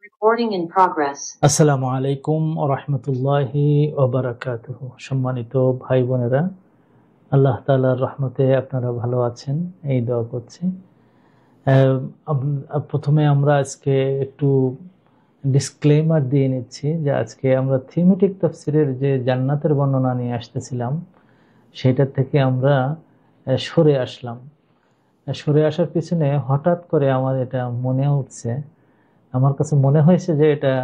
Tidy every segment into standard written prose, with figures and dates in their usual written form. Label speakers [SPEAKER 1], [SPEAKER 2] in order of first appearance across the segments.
[SPEAKER 1] Recording in progress. আসসালামু আলাইকুম ওয়া রাহমাতুল্লাহি ওয়া বারাকাতুহু। সম্মানিত ভাই বোনেরা, আল্লাহ তাআলার রহমতে আপনারা ভালো আছেন এই দোয়া করছি। প্রথমে আমরা আজকে একটু ডিসক্লেমার দিয়ে নিচ্ছি যে আজকে আমরা থিমেটিক তাফসিরের যে জান্নাতের বর্ণনা নিয়ে আসতেছিলাম সেটার থেকে আমরা সরে আসলাম। সরে আসার পিছনে হঠাৎ করে আমার এটা মনে উঠছে, আমার কাছে মনে হয়েছে যে এটা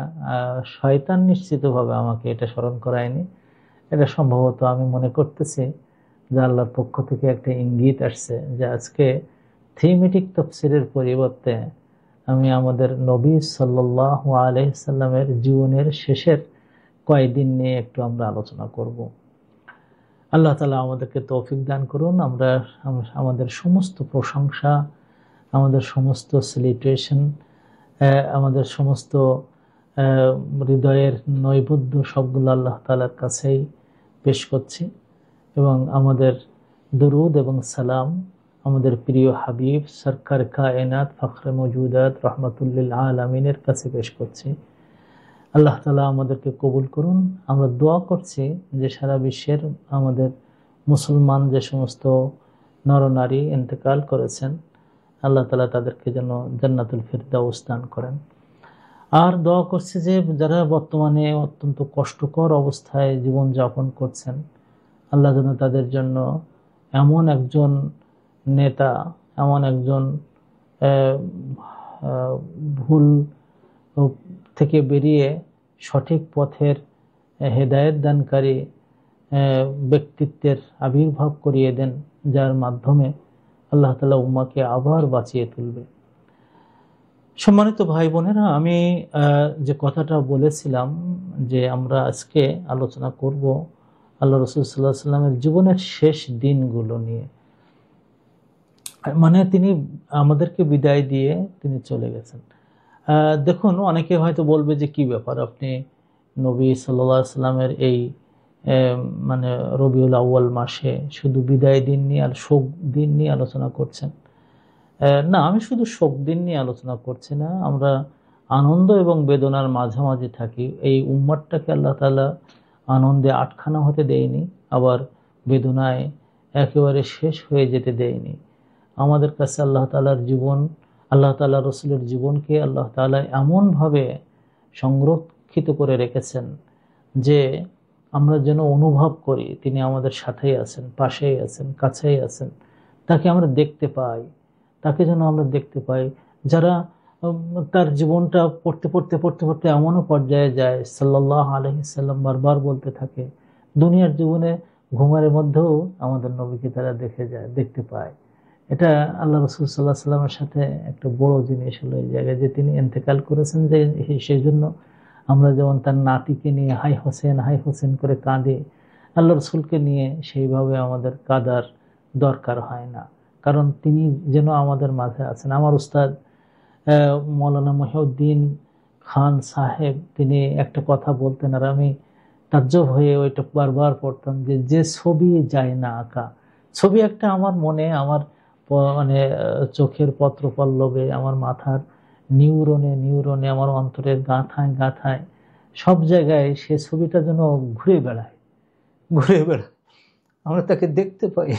[SPEAKER 1] শয়তান নিশ্চিতভাবে আমাকে এটা স্মরণ করায়নি। এটা সম্ভবত আমি মনে করতেছি যে আল্লাহর পক্ষ থেকে একটা ইঙ্গিত আসছে যে আজকে থিমেটিক তাফসিরের পরিবর্তে আমি আমাদের নবী সাল্লাল্লাহু আলাইহি সাল্লামের জীবনের শেষের কয়েকদিন নিয়ে একটু আমরা আলোচনা করব। আল্লাহ তাআলা আমাদেরকে তৌফিক দান করুন। আমরা আমাদের সমস্ত প্রশংসা, আমাদের সমস্ত সেলিব্রেশন, আমাদের সমস্ত হৃদয়ের নৈবেদ্য সবগুলো আল্লাহ তাআলার কাছেই পেশ করছি এবং আমাদের দরুদ এবং সালাম আমাদের প্রিয় হাবিব সরকার কায়নাত ফখরে মওজুদাত রহমাতুল্লিল আলামিনের কাছে পেশ করছি। আল্লাহ তাআলা আমাদেরকে কবুল করুন। আমরা দোয়া করছি যে সারা বিশ্বের আমাদের মুসলমান যে সমস্ত নরনারী ইন্তেকাল করেছেন, আল্লাহ তাআলা তাদেরকে যেন জান্নাতুল ফিরদাউস দান করেন। আর দোয়া করছি যে যারা বর্তমানে অত্যন্ত কষ্টকর অবস্থায় জীবন যাপন করছেন, আল্লাহ যেন তাদের জন্য এমন একজন নেতা, এমন একজন ভুল থেকে বেরিয়ে সঠিক পথের হেদায়েত দানকারী ব্যক্তিত্বের আবির্ভাব করিয়ে দেন, যার মাধ্যমে আল্লাহ তাআলা উম্মাহকে আবার বাঁচিয়ে তুলবে। সম্মানিত ভাই বোনেরা, আমি যে কথাটা বলেছিলাম যে আমরা আজকে আলোচনা করব আল্লাহ রাসূল সাল্লাল্লাহু আলাইহি ওয়াসাল্লামের জীবনের শেষ দিনগুলো নিয়ে। মানে তিনি আমাদেরকে বিদায় দিয়ে তিনি চলে গেছেন। দেখুন, অনেকে হয়তো বলবে যে কি ব্যাপার, আপনি নবী সাল্লাল্লাহু আলাইহি ওয়াসাল্লামের এই মানে রবিউল আউয়াল মাসে শুধু বিদায় দিন নিয়ে আর শোক দিন নিয়ে আলোচনা করছেন। না, আমি শুধু শোক দিন নিয়ে আলোচনা করছি না। আমরা আনন্দ এবং বেদনার মাঝামাঝি থাকি। এই উম্মাতটাকে আল্লাহ তাআলা আনন্দে আটখানা হতে দেয়নি, আবার বেদনায় একেবারে শেষ হয়ে যেতে দেয়নি। আমাদের কাছে আল্লাহ তাআলার জীবন, আল্লাহ তাআলা রসুলের জীবনকে আল্লাহ তাআলা এমনভাবে সংরক্ষিত করে রেখেছেন যে আমরা যেন অনুভব করি তিনি আমাদের সাথেই আছেন, পাশেই আছেন, কাছেই আছেন। তাকে আমরা দেখতে পাই, তাকে যেন আমরা দেখতে পাই। যারা তার জীবনটা পড়তে পড়তে পড়তে পড়তে এমনও পর্যায়ে যায়, সাল্লাল্লাহু আলাইহি সাল্লাম বারবার বলতে থাকে, দুনিয়ার জীবনে ঘুমের মধ্যেও আমাদের নবীকে তারা দেখে যায়, দেখতে পায়। এটা আল্লাহ রাসূল সাল্লাল্লাহু আলাইহি সাল্লামের সাথে একটা বড় জিনিস হলো এই জায়গায় যে তিনি ইন্তেকাল করেছেন, যে সেই জন্য আমরা যেমন তার নাতিকে নিয়ে হাই হোসেন করে কাঁদি, আল্লাহ রাসূলকে নিয়ে সেইভাবে আমাদের কাঁদার দরকার হয় না, কারণ তিনি যেন আমাদের মাঝে আছেন। আমার উস্তাদ মৌলানা মহিউদ্দিন খান সাহেব তিনি একটা কথা বলতেন, আর আমি তাজ্জব হয়ে ওইটা বারবার পড়তাম, যে ছবি যায় না আঁকা। ছবি একটা আমার মনে, আমার মানে চোখের পত্রপল্লবে, আমার মাথার নিউরনে নিউরনে, আমার অন্তরের গাঁথায় গাঁথায় সব জায়গায় সে ছবিটা যেন ঘুরে বেড়ায়। আমরা তাকে দেখতে পাই,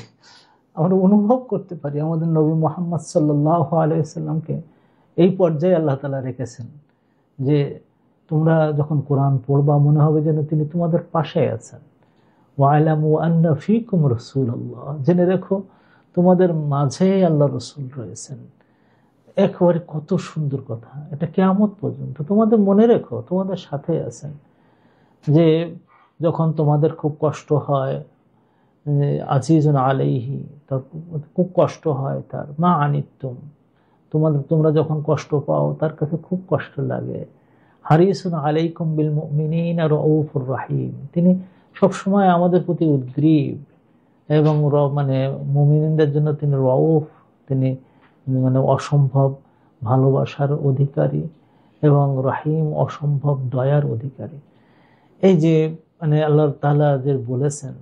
[SPEAKER 1] আমরা অনুভব করতে পারি। আমাদের নবী মুহাম্মদ সাল্লাল্লাহু আলাইহি সাল্লামকে এই পর্যায়ে আল্লাহ তাআলা রেখেছেন যে তোমরা যখন কোরআন পড়বা মনে হবে যেন তিনি তোমাদের পাশে আছেন। ওয়ালামু আন্না ফীকুম রাসূলুল্লাহ, জেনে রেখো তোমাদের মাঝে আল্লাহ রাসূল রয়েছেন। একেবারে কত সুন্দর কথা, এটা কিয়ামত পর্যন্ত তোমাদের মনে রেখো, তোমাদের সাথে আছেন। যে যখন তোমাদের খুব কষ্ট হয়, আজিজুন আলাইহি, তার খুব কষ্ট হয়, তার মা আনিতুম, তোমরা যখন কষ্ট পাও তার কাছে খুব কষ্ট লাগে। হারিসুন আলাইকুম বিল মুমিনিনা রাউফুর রহিম, তিনি সবসময় আমাদের প্রতি উদ্গ্রীব এবং মানে মুমিনদের জন্য তিনি রউফ, তিনি মানে অসম্ভব ভালোবাসার অধিকারী, এবং রহিম অসম্ভব দয়ার অধিকারী। এই যে মানে আল্লাহ তাআলা যে বলেছেন,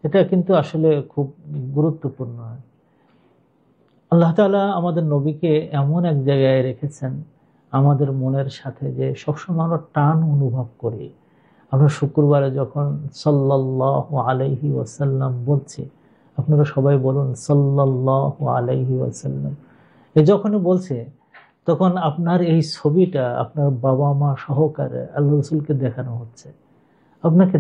[SPEAKER 1] এটা কিন্তু আসলে খুব গুরুত্বপূর্ণ। আল্লাহ তাআলা আমাদের নবীকে এমন এক জায়গায় রেখেছেন আমাদের মনের সাথে, যে সবসময় আমরা টান অনুভব করি। আমরা শুক্রবারে যখন সাল্লাল্লাহু আলাইহি ওয়াসাল্লাম বলছি, আপনারা সবাই বলুন সাল্লাল্লাহু আলাইহি ওয়াসাল্লাম। যখনই বলছে তখন আপনার এই ছবিটা আপনার বাবা মা সহকারে আল্লাহ রসুলকে দেখানো হচ্ছে। আপনাকে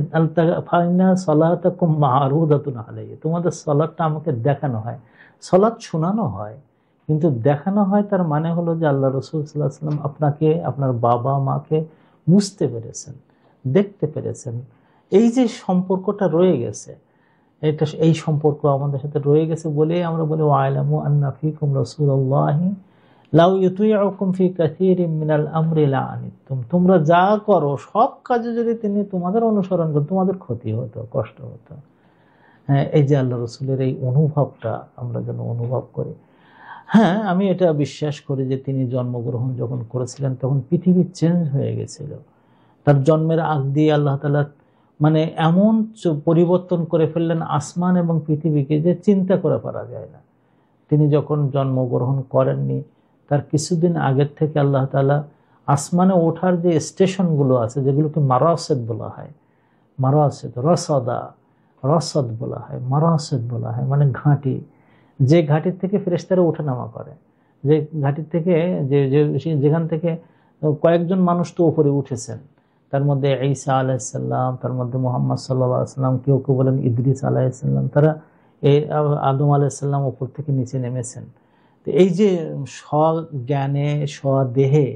[SPEAKER 1] ফাইনা সালাতাকুম মারুদাতুন আলাইহি, তোমাদের সালাতটা আমাকে দেখানো হয়। সালাত শোনানো হয় কিন্তু দেখানো হয়, তার মানে হলো যে আল্লাহ রসুল সাল্লাল্লাহু আলাইহি ওয়াসাল্লাম আপনাকে, আপনার বাবা মাকে বুঝতে পেরেছেন, দেখতে পেরেছেন। এই যে সম্পর্কটা রয়ে গেছে, এই সম্পর্ক আমাদের সাথে রয়ে গেছে বলেই আমরা বলি ওয়াইলামু আন্না ফীকুম রাসূলুল্লাহি লাউ ইউতিউকুম ফি কাসীরিম মিনাল আমরি লাআনিতুম, তোমরা যা করো সব কাজে যদি তিনি তোমাদের অনুসরণ করেন তোমাদের ক্ষতি হতো, কষ্ট হতো। হ্যাঁ, এই যে আল্লাহ রসুলের এই অনুভবটা আমরা যেন অনুভব করি। হ্যাঁ, আমি এটা বিশ্বাস করি যে তিনি জন্মগ্রহণ যখন করেছিলেন তখন পৃথিবী চেঞ্জ হয়ে গেছিল। তার জন্মের আগ দিয়ে আল্লাহ তাআলা মানে এমন পরিবর্তন করে ফেললেন আসমান এবং পৃথিবীকে যে চিন্তা করে পারা যায় না। তিনি যখন জন্মগ্রহণ করেননি তার কিছুদিন আগের থেকে আল্লাহ তাআলা আসমানে ওঠার যে স্টেশনগুলো আছে, যেগুলোকে মারাসেদ বলা হয়, মারাসেদ রসদা, রসদ বলা হয়, মারাসেদ বলা হয়, মানে ঘাঁটি, যে ঘাঁটির থেকে ফেরেশতারা ওঠানামা করে, যে ঘাঁটির থেকে যেখান থেকে কয়েকজন মানুষ তো উপরে উঠেছেন, তার মধ্যে ঈসা আলাইহিস সালাম, তার মধ্যে মুহাম্মদ সাল্লাল্লাহু আলাইহি ওয়াসাল্লাম, কেউ কেউ বলেন ইদ্রিস আলাইহিস সালাম, তারা এই আদম আলাইহিস সালাম উপর থেকে নিচে নেমেছেন। তো এই যে স্বজ্ঞানে স্বদেহে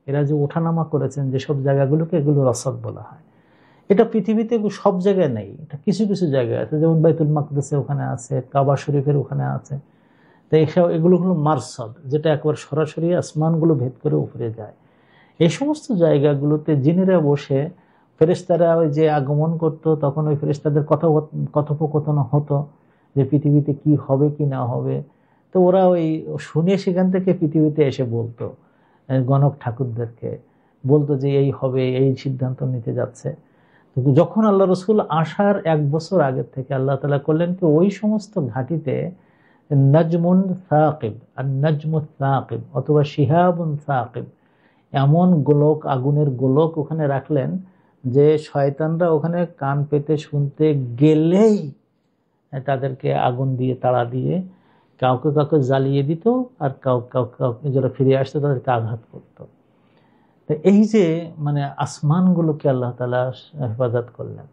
[SPEAKER 1] এরা যে ওঠানামা করেছেন যেসব জায়গাগুলোকে, এগুলো রসদ বলা হয়। এটা পৃথিবীতে সব জায়গায় নেই, এটা কিছু কিছু জায়গায় আছে, যেমন বাইতুল মাকদিসে ওখানে আছে, কাবা শরীফের ওখানে আছে। তো এগুলো হলো মারসদ, যেটা একবার সরাসরি আসমানগুলো ভেদ করে উপরে যায়। এই সমস্ত জায়গাগুলোতে জিনেরা বসে, ফেরেশতারা ওই যে আগমন করত, তখন ওই ফেরেশতাদের কথোপকথন হতো যে পৃথিবীতে কি হবে কি না হবে। তো ওরা ওই শুনে সেখান থেকে পৃথিবীতে এসে বলতো, গণক ঠাকুরদেরকে বলতো যে এই হবে, এই সিদ্ধান্ত নিতে যাচ্ছে। কিন্তু যখন আল্লাহ রসুল আসার 1 বছর আগের থেকে আল্লাহ তাআলা করলেন কি, ওই সমস্ত ঘাটিতে নাজমুন সাকিব, আর নাজমুস সাকিব অথবা শিহাবুন সাকিব, এমন গোলক, আগুনের গোলক ওখানে রাখলেন যে শয়তানরা ওখানে কান পেতে শুনতে গেলেই তাদেরকে আগুন দিয়ে তাড়া দিয়ে কাউকে কাউকে জ্বালিয়ে দিত, আর কাউকে যারা ফিরে আসতো তাদেরকে আঘাত করত। তো এই যে মানে আসমানগুলোকে আল্লাহ তাআলা হেফাজত করলেন,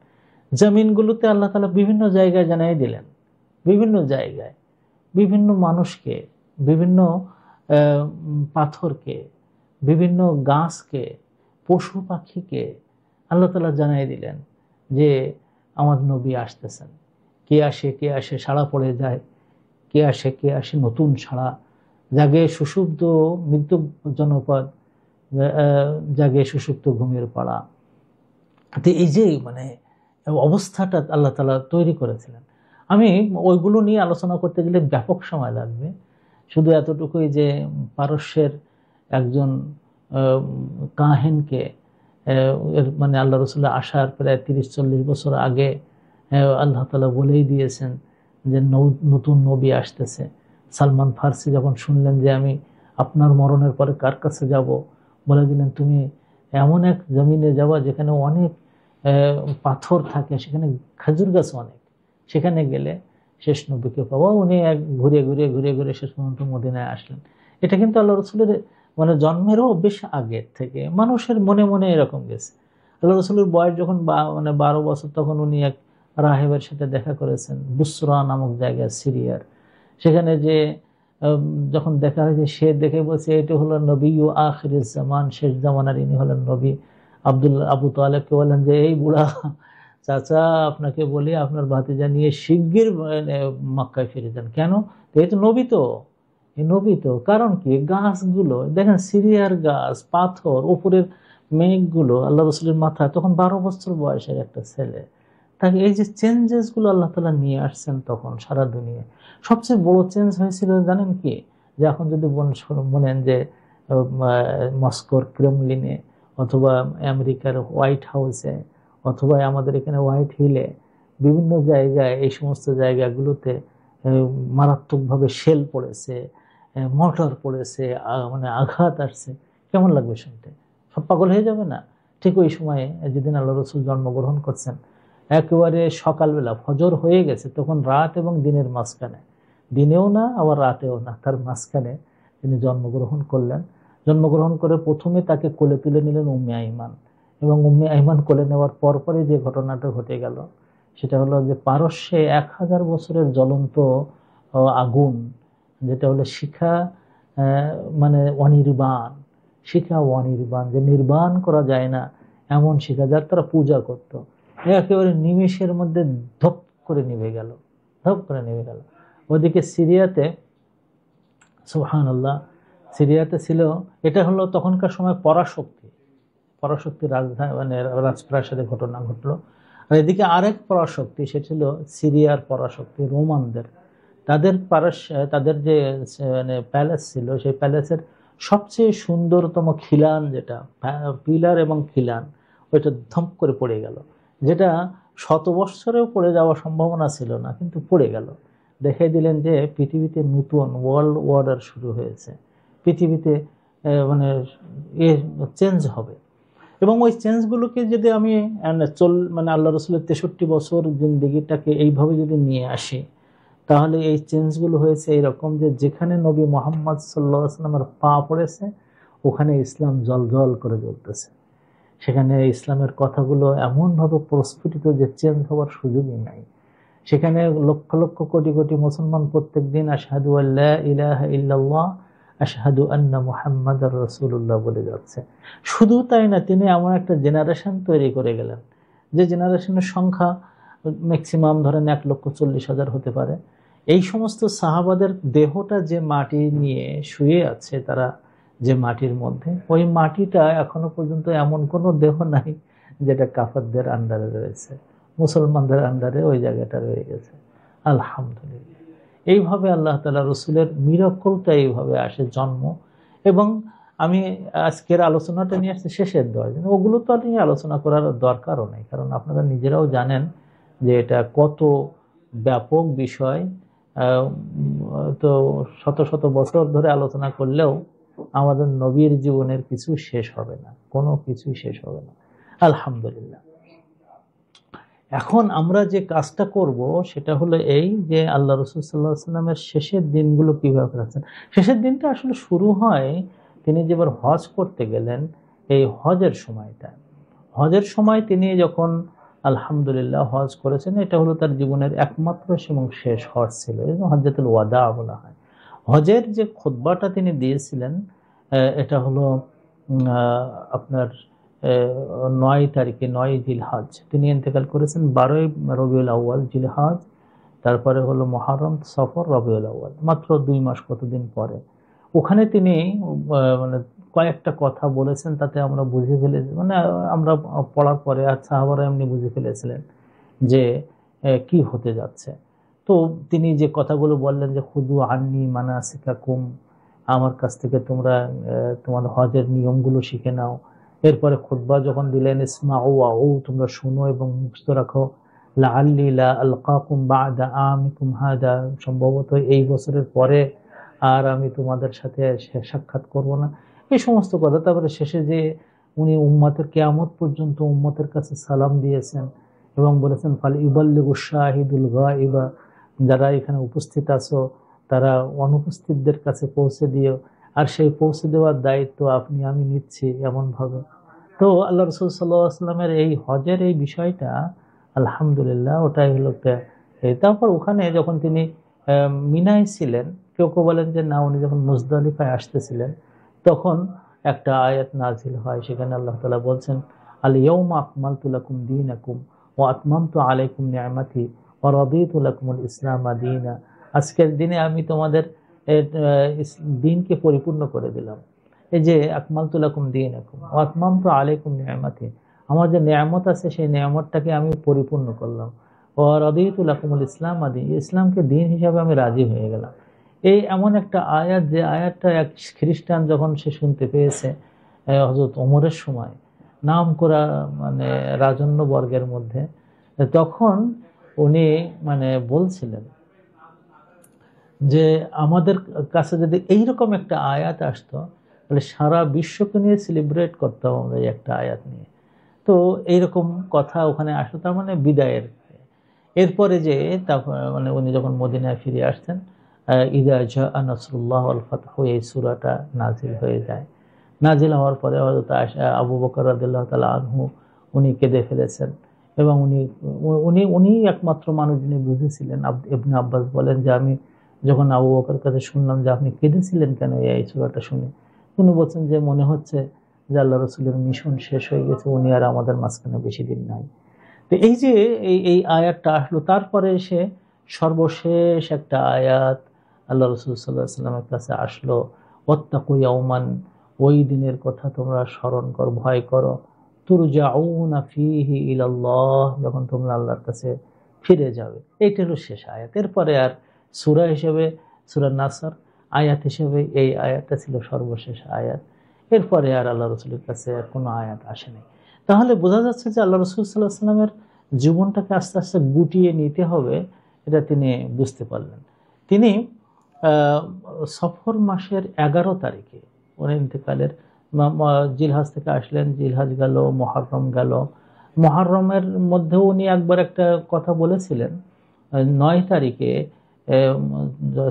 [SPEAKER 1] জমিনগুলোতে আল্লাহ তাআলা বিভিন্ন জায়গায় জানাই দিলেন, বিভিন্ন জায়গায় বিভিন্ন মানুষকে, বিভিন্ন পাথরকে, বিভিন্ন গাছকে, পশু পাখিকে আল্লাহ তাআলা জানাই দিলেন যে আমার নবী আসতেছেন। কে আসে সাড়া পড়ে যায়, কে আসে নতুন সাড়া জাগে, সুষুপ্ত মৃত্যু জনপদ জাগে, সুষুপ্ত ঘুমের পাড়া। তো এই যে মানে অবস্থাটা আল্লাহ তাআলা তৈরি করেছিলেন। আমি ওইগুলো নিয়ে আলোচনা করতে গেলে ব্যাপক সময় লাগবে। শুধু এতটুকুই যে পারস্যের একজন কাহিনকে মানে আল্লাহ রসুল্লাহ আসার প্রায় 30-40 বছর আগে আল্লাহ তাআলা বলেই দিয়েছেন যে নতুন নবী আসতেছে। সালমান ফার্সি যখন শুনলেন যে আমি আপনার মরণের পরে কার কাছে যাব, বলে দিলেন তুমি এমন এক জমিনে যাবা যেখানে অনেক পাথর থাকে, সেখানে খেজুর গাছ অনেক, সেখানে গেলে শেষ নবীকে পাবো। উনি ঘুরে ঘুরে ঘুরে ঘুরে শেষ পর্যন্ত মদিনায় আসলেন। এটা কিন্তু আল্লাহ রসুলের মানে জন্মেরও বেশ আগের থেকে মানুষের মনে মনে এরকম গেছে। আল্লাহ রসুলের বয়স যখন মানে 12 বছর, তখন উনি এক রাহেবের সাথে দেখা করেছেন বুসরা নামক জায়গায়, সিরিয়ার। সেখানে যে যখন দেখা হয়েছে, সে দেখে বলছে এটা হলো নবী ও আখিরিজ জামান, শেষ জামানার ইনি হলেন নবী। আবু তালেবকে বললেন যে এই বুড়া চাচা, আপনাকে বলি আপনার ভাতিজা নিয়ে শিগগির মক্কায় ফিরে যান। কেন? এই তো নবী, তো এই নবী তো। কারণ কি, গাছগুলো দেখেন, সিরিয়ার গাছ, পাথর, উপরের মেঘগুলো, আল্লাহ রসুলের মাথা তখন 12 বছর বয়সের একটা ছেলে। তাকে এই যে চেঞ্জেসগুলো আল্লাহ তাআলা নিয়ে আসছেন তখন সারা দুনিয়ায়। সবচেয়ে বড় চেঞ্জ হয়েছিল জানেন কি, যে এখন যদি বলেন যে মস্কোর ক্রেমলিনে, অথবা আমেরিকার হোয়াইট হাউসে, অথবা আমাদের এখানে হোয়াইট হিলে, বিভিন্ন জায়গায়, এই সমস্ত জায়গাগুলোতে মারাত্মকভাবে শেল পড়েছে, মোটর পড়েছে, মানে আঘাত আসছে, কেমন লাগবে শুনতে? সব পাগল হয়ে যাবে না? ঠিক ওই সময়ে যেদিন আল্লাহ রসুল জন্মগ্রহণ করছেন, একেবারে সকালবেলা ফজর হয়ে গেছে, তখন রাত এবং দিনের মাঝখানে, দিনেও না আবার রাতেও না, তার মাঝখানে তিনি জন্মগ্রহণ করলেন। জন্মগ্রহণ করে প্রথমে তাকে কোলে তুলে নিলেন উম্মে আইমান, এবং উম্মে আইমান কোলে নেওয়ার পরপরই যে ঘটনাটা ঘটে গেল সেটা হলো যে পারস্যে 1000 বছরের জ্বলন্ত আগুন, যেটা হলো শিখা, মানে অনির্বাণ, শিখা অনির্বাণ, যে নির্বাণ করা যায় না এমন শিখা, যার তারা পূজা করত, একেবারে নিমেষের মধ্যে ধপ করে নিভে গেল, ধপ করে নিভে গেল। ওদিকে সিরিয়াতে, সুবহানাল্লাহ, সিরিয়াতে ছিল, এটা হলো তখনকার সময় পরাশক্তি, পরাশক্তির রাজধানী, মানে রাজপ্রাসাদে ঘটনা ঘটলো। আর এদিকে আরেক পরাশক্তি, সেটা ছিল সিরিয়ার পরাশক্তি রোমানদের। তাদের তাদের যে মানে প্যালেস ছিল, সেই প্যালেসের সবচেয়ে সুন্দরতম খিলান, যেটা পিলার এবং খিলান, ওইটা ধপ করে পড়ে গেল, যেটা 100 বৎসরেও পড়ে যাওয়ার সম্ভাবনা ছিল না, কিন্তু পড়ে গেল। দেখাই দিলেন যে পৃথিবীতে নতুন ওয়ার্ল্ড অর্ডার শুরু হয়েছে, পৃথিবীতে মানে চেঞ্জ হবে। এবং ওই চেঞ্জগুলোকে যদি আমি মানে আল্লাহ রসুলের 63 বছর জিন্দেগিটাকে এইভাবে যদি নিয়ে আসি, তাহলে এই চেঞ্জগুলো হয়েছে এইরকম যে যেখানে নবী মোহাম্মদ সাল্লাল্লাহু আলাইহি ওয়াসাল্লামের পা পড়েছে, ওখানে ইসলাম জ্বলজ্বল করে জ্বলতেছে। সেখানে ইসলামের কথাগুলো এমনভাবে প্রস্ফুটিত যে চেঞ্জ হওয়ার সুযোগই নাই। সেখানে লক্ষ লক্ষ কোটি কোটি মুসলমান প্রত্যেক দিন আশহাদু আল্লা ইলাহা ইল্লাল্লাহ, আশহাদু আন্না মুহাম্মাদার রাসূলুল্লাহ বলে যাচ্ছে। শুধু তাই না, তিনি এমন একটা জেনারেশন তৈরি করে গেলেন, যে জেনারেশনের সংখ্যা ম্যাক্সিমাম ধরেন 1,40,000 হতে পারে। এই সমস্ত সাহাবাদের দেহটা যে মাটি নিয়ে শুয়ে আছে, তারা যে মাটির মধ্যে, ওই মাটিটা এখনো পর্যন্ত এমন কোনো দেহ নাই যেটা কাফেরদের আন্ডারে রয়েছে, মুসলমানদের আন্ডারে ওই জায়গাটা রয়ে গেছে। আলহামদুলিল্লাহ। এইভাবে আল্লাহ তাআলা রসুলের মিরাকলটা এইভাবে আসে জন্ম। এবং আমি আজকের আলোচনাটা নিয়ে আসছি শেষের দোয়া, ওগুলো তো নিয়ে আলোচনা করার দরকারও নেই, কারণ আপনারা নিজেরাও জানেন যে এটা কত ব্যাপক বিষয়। তো শত শত বছর ধরে আলোচনা করলেও আমাদের নবীর জীবনের কিছু শেষ হবে না, কোনো কিছুই শেষ হবে না। আলহামদুলিল্লাহ। এখন আমরা যে কাজটা করব সেটা হলো এই, যে আল্লাহ রসুল সাল্লাল্লাহু আলাইহি ওয়াসাল্লামের শেষের দিনগুলো কিভাবে রাখছেন। শেষের দিনটা আসলে শুরু হয় তিনি যেবার হজ করতে গেলেন, এই হজের সময়টা, হজের সময় তিনি যখন আলহামদুলিল্লাহ হজ করেছেন, এটা হলো তার জীবনের একমাত্র এবং শেষ হজ ছিল, হজ্জাতুল ওয়াদা বলা হয়। হজের যে খুতবাটা তিনি দিয়েছিলেন, এটা হলো আপনার 9 তারিখে, 9 জিলহজ তিনি ইন্তেকাল করেছেন। 12ই রবিউল আউয়াল জিলহজ, তারপরে হলো মুহররম, সফর, রবিউল আউয়াল, মাত্র 2 মাস কতদিন পরে। ওখানে তিনি মানে কয়েকটা কথা বলেছেন, তাতে আমরা বুঝে ফেলেছি, মানে আমরা পড়ার পরে আর সাহাবারা এমনি বুঝে ফেলেছিলেন যে কি হতে যাচ্ছে। তো তিনি যে কথাগুলো বললেন যে খুদু আন্নি মানাসিকাকুম, আমার কাছ থেকে তোমরা তোমাদের হজের নিয়মগুলো শিখে নাও। এরপরে খুতবা যখন দিলেন, ইসমাউ ওয়াউ, তোমরা শুনো এবং মুখস্থ রাখো, লাআল্লি লা আলকাকুম বা'দা আমিকুম হাদা, সম্ভবত এই বছরের পরে আর আমি তোমাদের সাথে সাক্ষাৎ করব না, এই সমস্ত কথা। তারপরে শেষে যে উনি উম্মতের কিয়ামত পর্যন্ত উম্মতের কাছে সালাম দিয়েছেন এবং বলেছেন ফাল ইউবাল্লিগু শাহিদুল গায়বা, যারা এখানে উপস্থিত আছো তারা অনুপস্থিতদের কাছে পৌঁছে দিও, আর সেই পৌঁছে দেওয়ার দায়িত্ব আপনি আমি নিচ্ছি, এমন ভাবে। তো আল্লাহ রসুল সাল্লাল্লাহু আলাইহি ওয়াসাল্লামের এই হজের এই বিষয়টা আলহামদুলিল্লাহ ওটাই হলো। তারপর ওখানে যখন তিনি মিনায় ছিলেন, কেউ কেউ বলেন যে না, উনি যখন মুজদালিফায় আসতেছিলেন, তখন একটা আয়াত নাজিল হয়, সেখানে আল্লাহ তাআলা বলছেন, আল ইয়াউমা আকমালতু লাকুম দীনাকুম ওয়া আতমামতু আলাইকুম নি'মাতি ওয়া রাদিতু লাকুমুল ইসলাম দীনা, আজকের দিনে আমি তোমাদের দিনকে পরিপূর্ণ করে দিলাম। এই যে আকমালতু লাকুম দীনাকুম ওয়া আতমামতু আলাইকুম নি'মাতি, আমার যে নিয়ামত আছে সেই নিয়ামতটাকে আমি পরিপূর্ণ করলাম। ওয়া রাদিতু লাকুমুল ইসলাম দীনা, ইসলামকে দিন হিসাবে আমি রাজি হয়ে গেলাম। এই এমন একটা আয়াত, যে আয়াতটা এক খ্রিস্টান যখন সে শুনতে পেয়েছে হযরত ওমরের সময়, নাম করা মানে রাজন্য বর্গের মধ্যে, তখন উনি মানে বলছিলেন যে আমাদের কাছে যদি এইরকম একটা আয়াত আসতো, তাহলে সারা বিশ্বকে নিয়ে সেলিব্রেট করতাম আমরা এই একটা আয়াত নিয়ে। তো এইরকম কথা ওখানে আসলো, তার মানে বিদায়ের। এরপরে যে তারপর মানে উনি যখন মদিনায় ফিরে আসছেন, ইদা জাআ নাসরুল্লাহ ওয়াল ফাতহু, এই সূরাটা নাজিল হয়ে যায়। নাজিল হওয়ার পরে হযরত আবু বকর রাদিয়াল্লাহু তাআলা আনহু উনি কেঁদে ফেলেছেন, এবং উনি উনি উনি একমাত্র মানুষ যিনি বুঝেছিলেন। ইবনে আব্বাস বলেন যে আমি যখন আবু বকরের কাছে শুনলাম যে আপনি কেঁদেছিলেন কেন এই সূরাটা শুনে, উনি বলছেন যে মনে হচ্ছে যে আল্লাহ রাসূলের মিশন শেষ হয়ে গেছে, উনি আর আমাদের মাঝখানে বেশি দিন নাই। তো এই যে এই আয়াতটা আসলো, তারপরে সে সর্বশেষ একটা আয়াত আল্লাহ রসুল সাল্লাহ সাল্লামের কাছে আসলো, ওয়াত্তাকু ইয়াওমান, ওই দিনের কথা তোমরা স্মরণ করো, ভয় করো, তুরজাউনা ফীহি ইলাল্লাহ, যখন তোমরা আল্লাহর কাছে ফিরে যাবে। এইটা হলো শেষ আয়াত। এরপরে আর সূরা হিসেবে সূরা নাসর, আয়াত হিসেবে এই আয়াতটা ছিল সর্বশেষ আয়াত। এরপরে আর আল্লাহ রসুলের কাছে আর কোনো আয়াত আসেনি। তাহলে বোঝা যাচ্ছে যে আল্লাহ রসুল সাল্লাহ সাল্লামের জীবনটাকে আস্তে আস্তে গুটিয়ে নিতে হবে, এটা তিনি বুঝতে পারলেন। তিনি সফর মাসের 11 তারিখে উনি ইন্তেকালের, জিলহাজ থেকে আসলেন, জিলহাজ গেল, মহররম গেল। মহররমের মধ্যেও উনি একবার একটা কথা বলেছিলেন, 9 তারিখে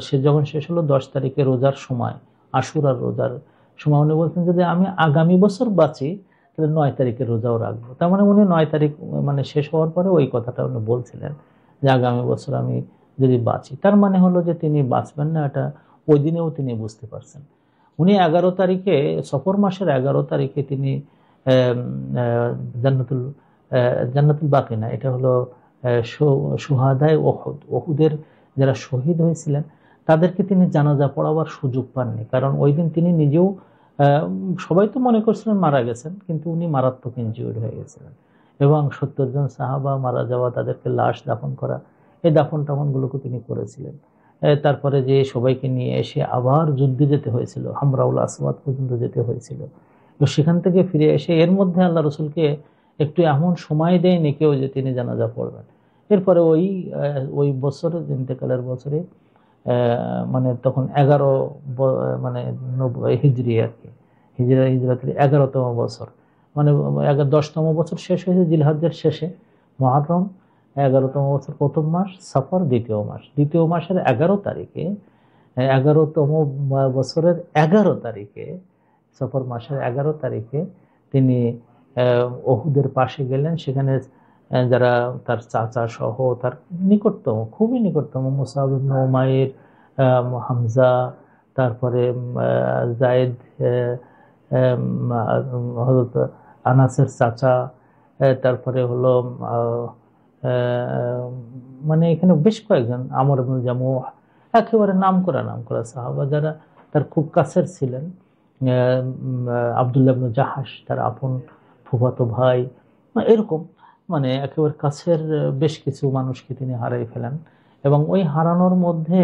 [SPEAKER 1] সে যখন শেষ হলো, 10 তারিখে রোজার সময়, আশুরার রোজার সময় উনি বলছেন যদি আমি আগামী বছর বাঁচি তাহলে 9 তারিখে রোজাও রাখবো। তার মানে উনি 9 তারিখ মানে শেষ হওয়ার পরে ওই কথাটা উনি বলছিলেন যে আগামী বছর আমি যদি বাঁচি। তার মানে হলো যে তিনি বাঁচবেন না, এটা ওই দিনেও তিনি বুঝতে পারছেন। উনি 11 তারিখে, সফর মাসের 11 তারিখে তিনি জান্নাতুল জান্নাতুল বাকি না, এটা হলো শুহাদায়ে উহুদ, উহুদের যারা শহীদ হয়েছিলেন তাদেরকে তিনি জানাজা পড়াবার সুযোগ পাননি। কারণ ওই দিন তিনি নিজেও, সবাই তো মনে করছিলেন মারা গেছেন, কিন্তু উনি মারাত্মক ইনজিউর্ড হয়ে গেছিলেন, এবং 70 জন সাহাবা মারা যাওয়া, তাদেরকে লাশ দাফন করা, এই দাফন টাফনগুলোকে তিনি করেছিলেন। তারপরে যে সবাইকে নিয়ে এসে আবার যুদ্ধে যেতে হয়েছিল, হামরাউল আসওয়াদ পর্যন্ত যেতে হয়েছিল। তো সেখান থেকে ফিরে এসে এর মধ্যে আল্লাহ রসুলকে একটু এমন সময় দেয়নি কেউ যে তিনি জানাজা পড়বেন। এরপরে ওই বছরের ইন্তেকালের বছরে, মানে তখন 11 মানে হিজরি আর কি, হিজরাতের 11তম বছর, মানে 10তম বছর শেষ হয়েছে জিলহজ্জের শেষে, মুহররম 11তম বছর প্রথম মাস, সফর দ্বিতীয় মাস, দ্বিতীয় মাসের 11 তারিখে, 11তম বছরের 11 তারিখে, সফর মাসের 11 তারিখে তিনি উহুদের পাশে গেলেন। সেখানে যারা তার চাচা সহ তার নিকটতম, খুবই নিকটতম, মুসআব ইবনে উমাইর, হামজা, তারপরে জায়েদ, হযরত আনাসের চাচা, তারপরে হলো মানে এখানে বেশ কয়েকজন, আমর ইবনুল জামুহ, একেবারে নামকরা সাহাবা যারা তার খুব কাছের ছিলেন। আব্দুল্লাহ ইবনে জাহাশ, তার আপন ফুফাতো ভাই, এরকম মানে একেবারে কাছের বেশ কিছু মানুষকে তিনি হারিয়ে ফেলেন। এবং ওই হারানোর মধ্যে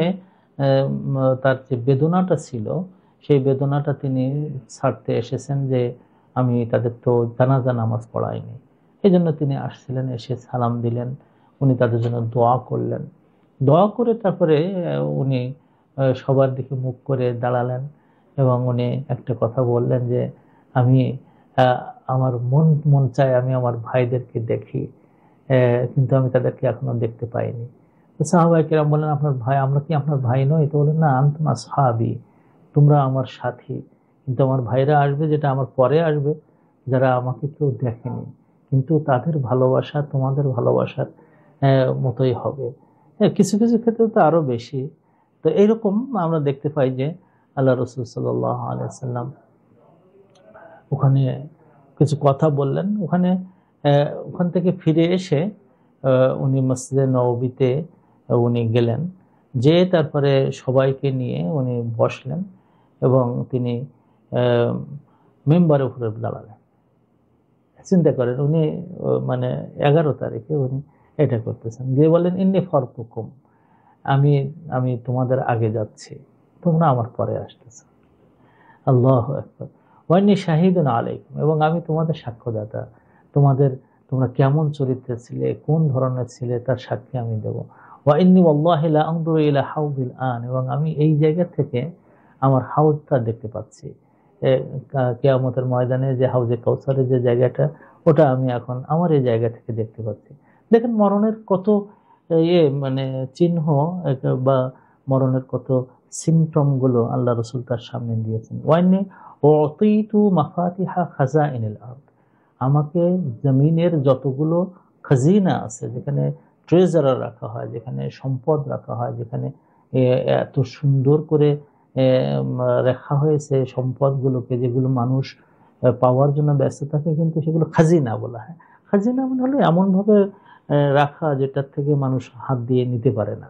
[SPEAKER 1] তার যে বেদনাটা ছিল, সেই বেদনাটা তিনি ছাড়তে এসেছেন যে আমি তাদের তো জানাজা নামাজ পড়াইনি। এই জন্য তিনি আসছিলেন, এসে সালাম দিলেন, উনি তাদের জন্য দোয়া করলেন। দোয়া করে তারপরে উনি সবার দিকে মুখ করে দাঁড়ালেন, এবং উনি একটা কথা বললেন যে আমি আমার মন মন চায় আমি আমার ভাইদেরকে দেখি, কিন্তু আমি তাদেরকে এখনো দেখতে পাইনি। তো সাহাবায়ে কেরাম বললেন আপনার ভাই, আমরা কি আপনার ভাই নই? তো বললেন না, আনতুম আসহাবি, তোমরা আমার সাথী, কিন্তু আমার ভাইরা আসবে, যেটা আমার পরে আসবে, যারা আমাকে কেউ দেখেনি, কিন্তু তাদের ভালোবাসা তোমাদের ভালোবাসার মতোই হবে। কিছু কিছু ক্ষেত্রে তো আরো বেশি। তো এইরকম আমরা দেখতে পাই যে আল্লাহ রাসূল সাল্লাল্লাহু আলাইহি ওয়াসাল্লাম ওখানে কিছু কথা বললেন। ওখান থেকে ফিরে এসে উনি মসজিদে নববীতে উনি গেলেন, যে তারপরে সবাইকে নিয়ে উনি বসলেন, এবং তিনি মেম্বারের উপরে দাঁড়ালেন। চিন্তা করেন, উনি মানে 11 তারিখে উনি এটা করতেছেন, গিয়ে বলেন ইন্নী ফারকুকুম, আমি আমি তোমাদের আগে যাচ্ছি, তোমরা আমার পরে আসতেছো। আল্লাহু আকবার। ওয়াইন্নী শাহিদুন আলাইকুম, এবং আমি তোমাদের সাক্ষ্যদাতা, তোমরা কেমন চরিত্রের ছিলে, কোন ধরনের ছিলে, তার সাক্ষী আমি দেব। ওয়া ইন্নী ওয়াল্লাহি লা আনজুরু ইলা হাউযিল আন, এবং আমি এই জায়গা থেকে আমার হাউজটা দেখতে পাচ্ছি। কিয়ামতের ময়দানে যে হাউজে কাউসারের যে জায়গাটা, ওটা আমি এখন আমার এই জায়গা থেকে দেখতে পাচ্ছি। দেখেন মরণের কত মানে চিহ্ন বা মরণের কত সিমটম গুলো আল্লাহ রসুল তার সামনে দিয়েছেন। ওয়াইনি উতিতু মাফাতিহা খাজাইনিল আরদ, আমাকে জমিনের যতগুলো খাজিনা আছে, যেখানে ট্রেজার রাখা হয়, যেখানে সম্পদ রাখা হয়, যেখানে এত সুন্দর করে রাখা হয়েছে সম্পদগুলোকে, যেগুলো মানুষ পাওয়ার জন্য ব্যস্ত থাকে, কিন্তু সেগুলো খাজিনা বলা হয়। খাজিনা মানে হলো এমন ভাবে রাখা যেটার থেকে মানুষ হাত দিয়ে নিতে পারে না।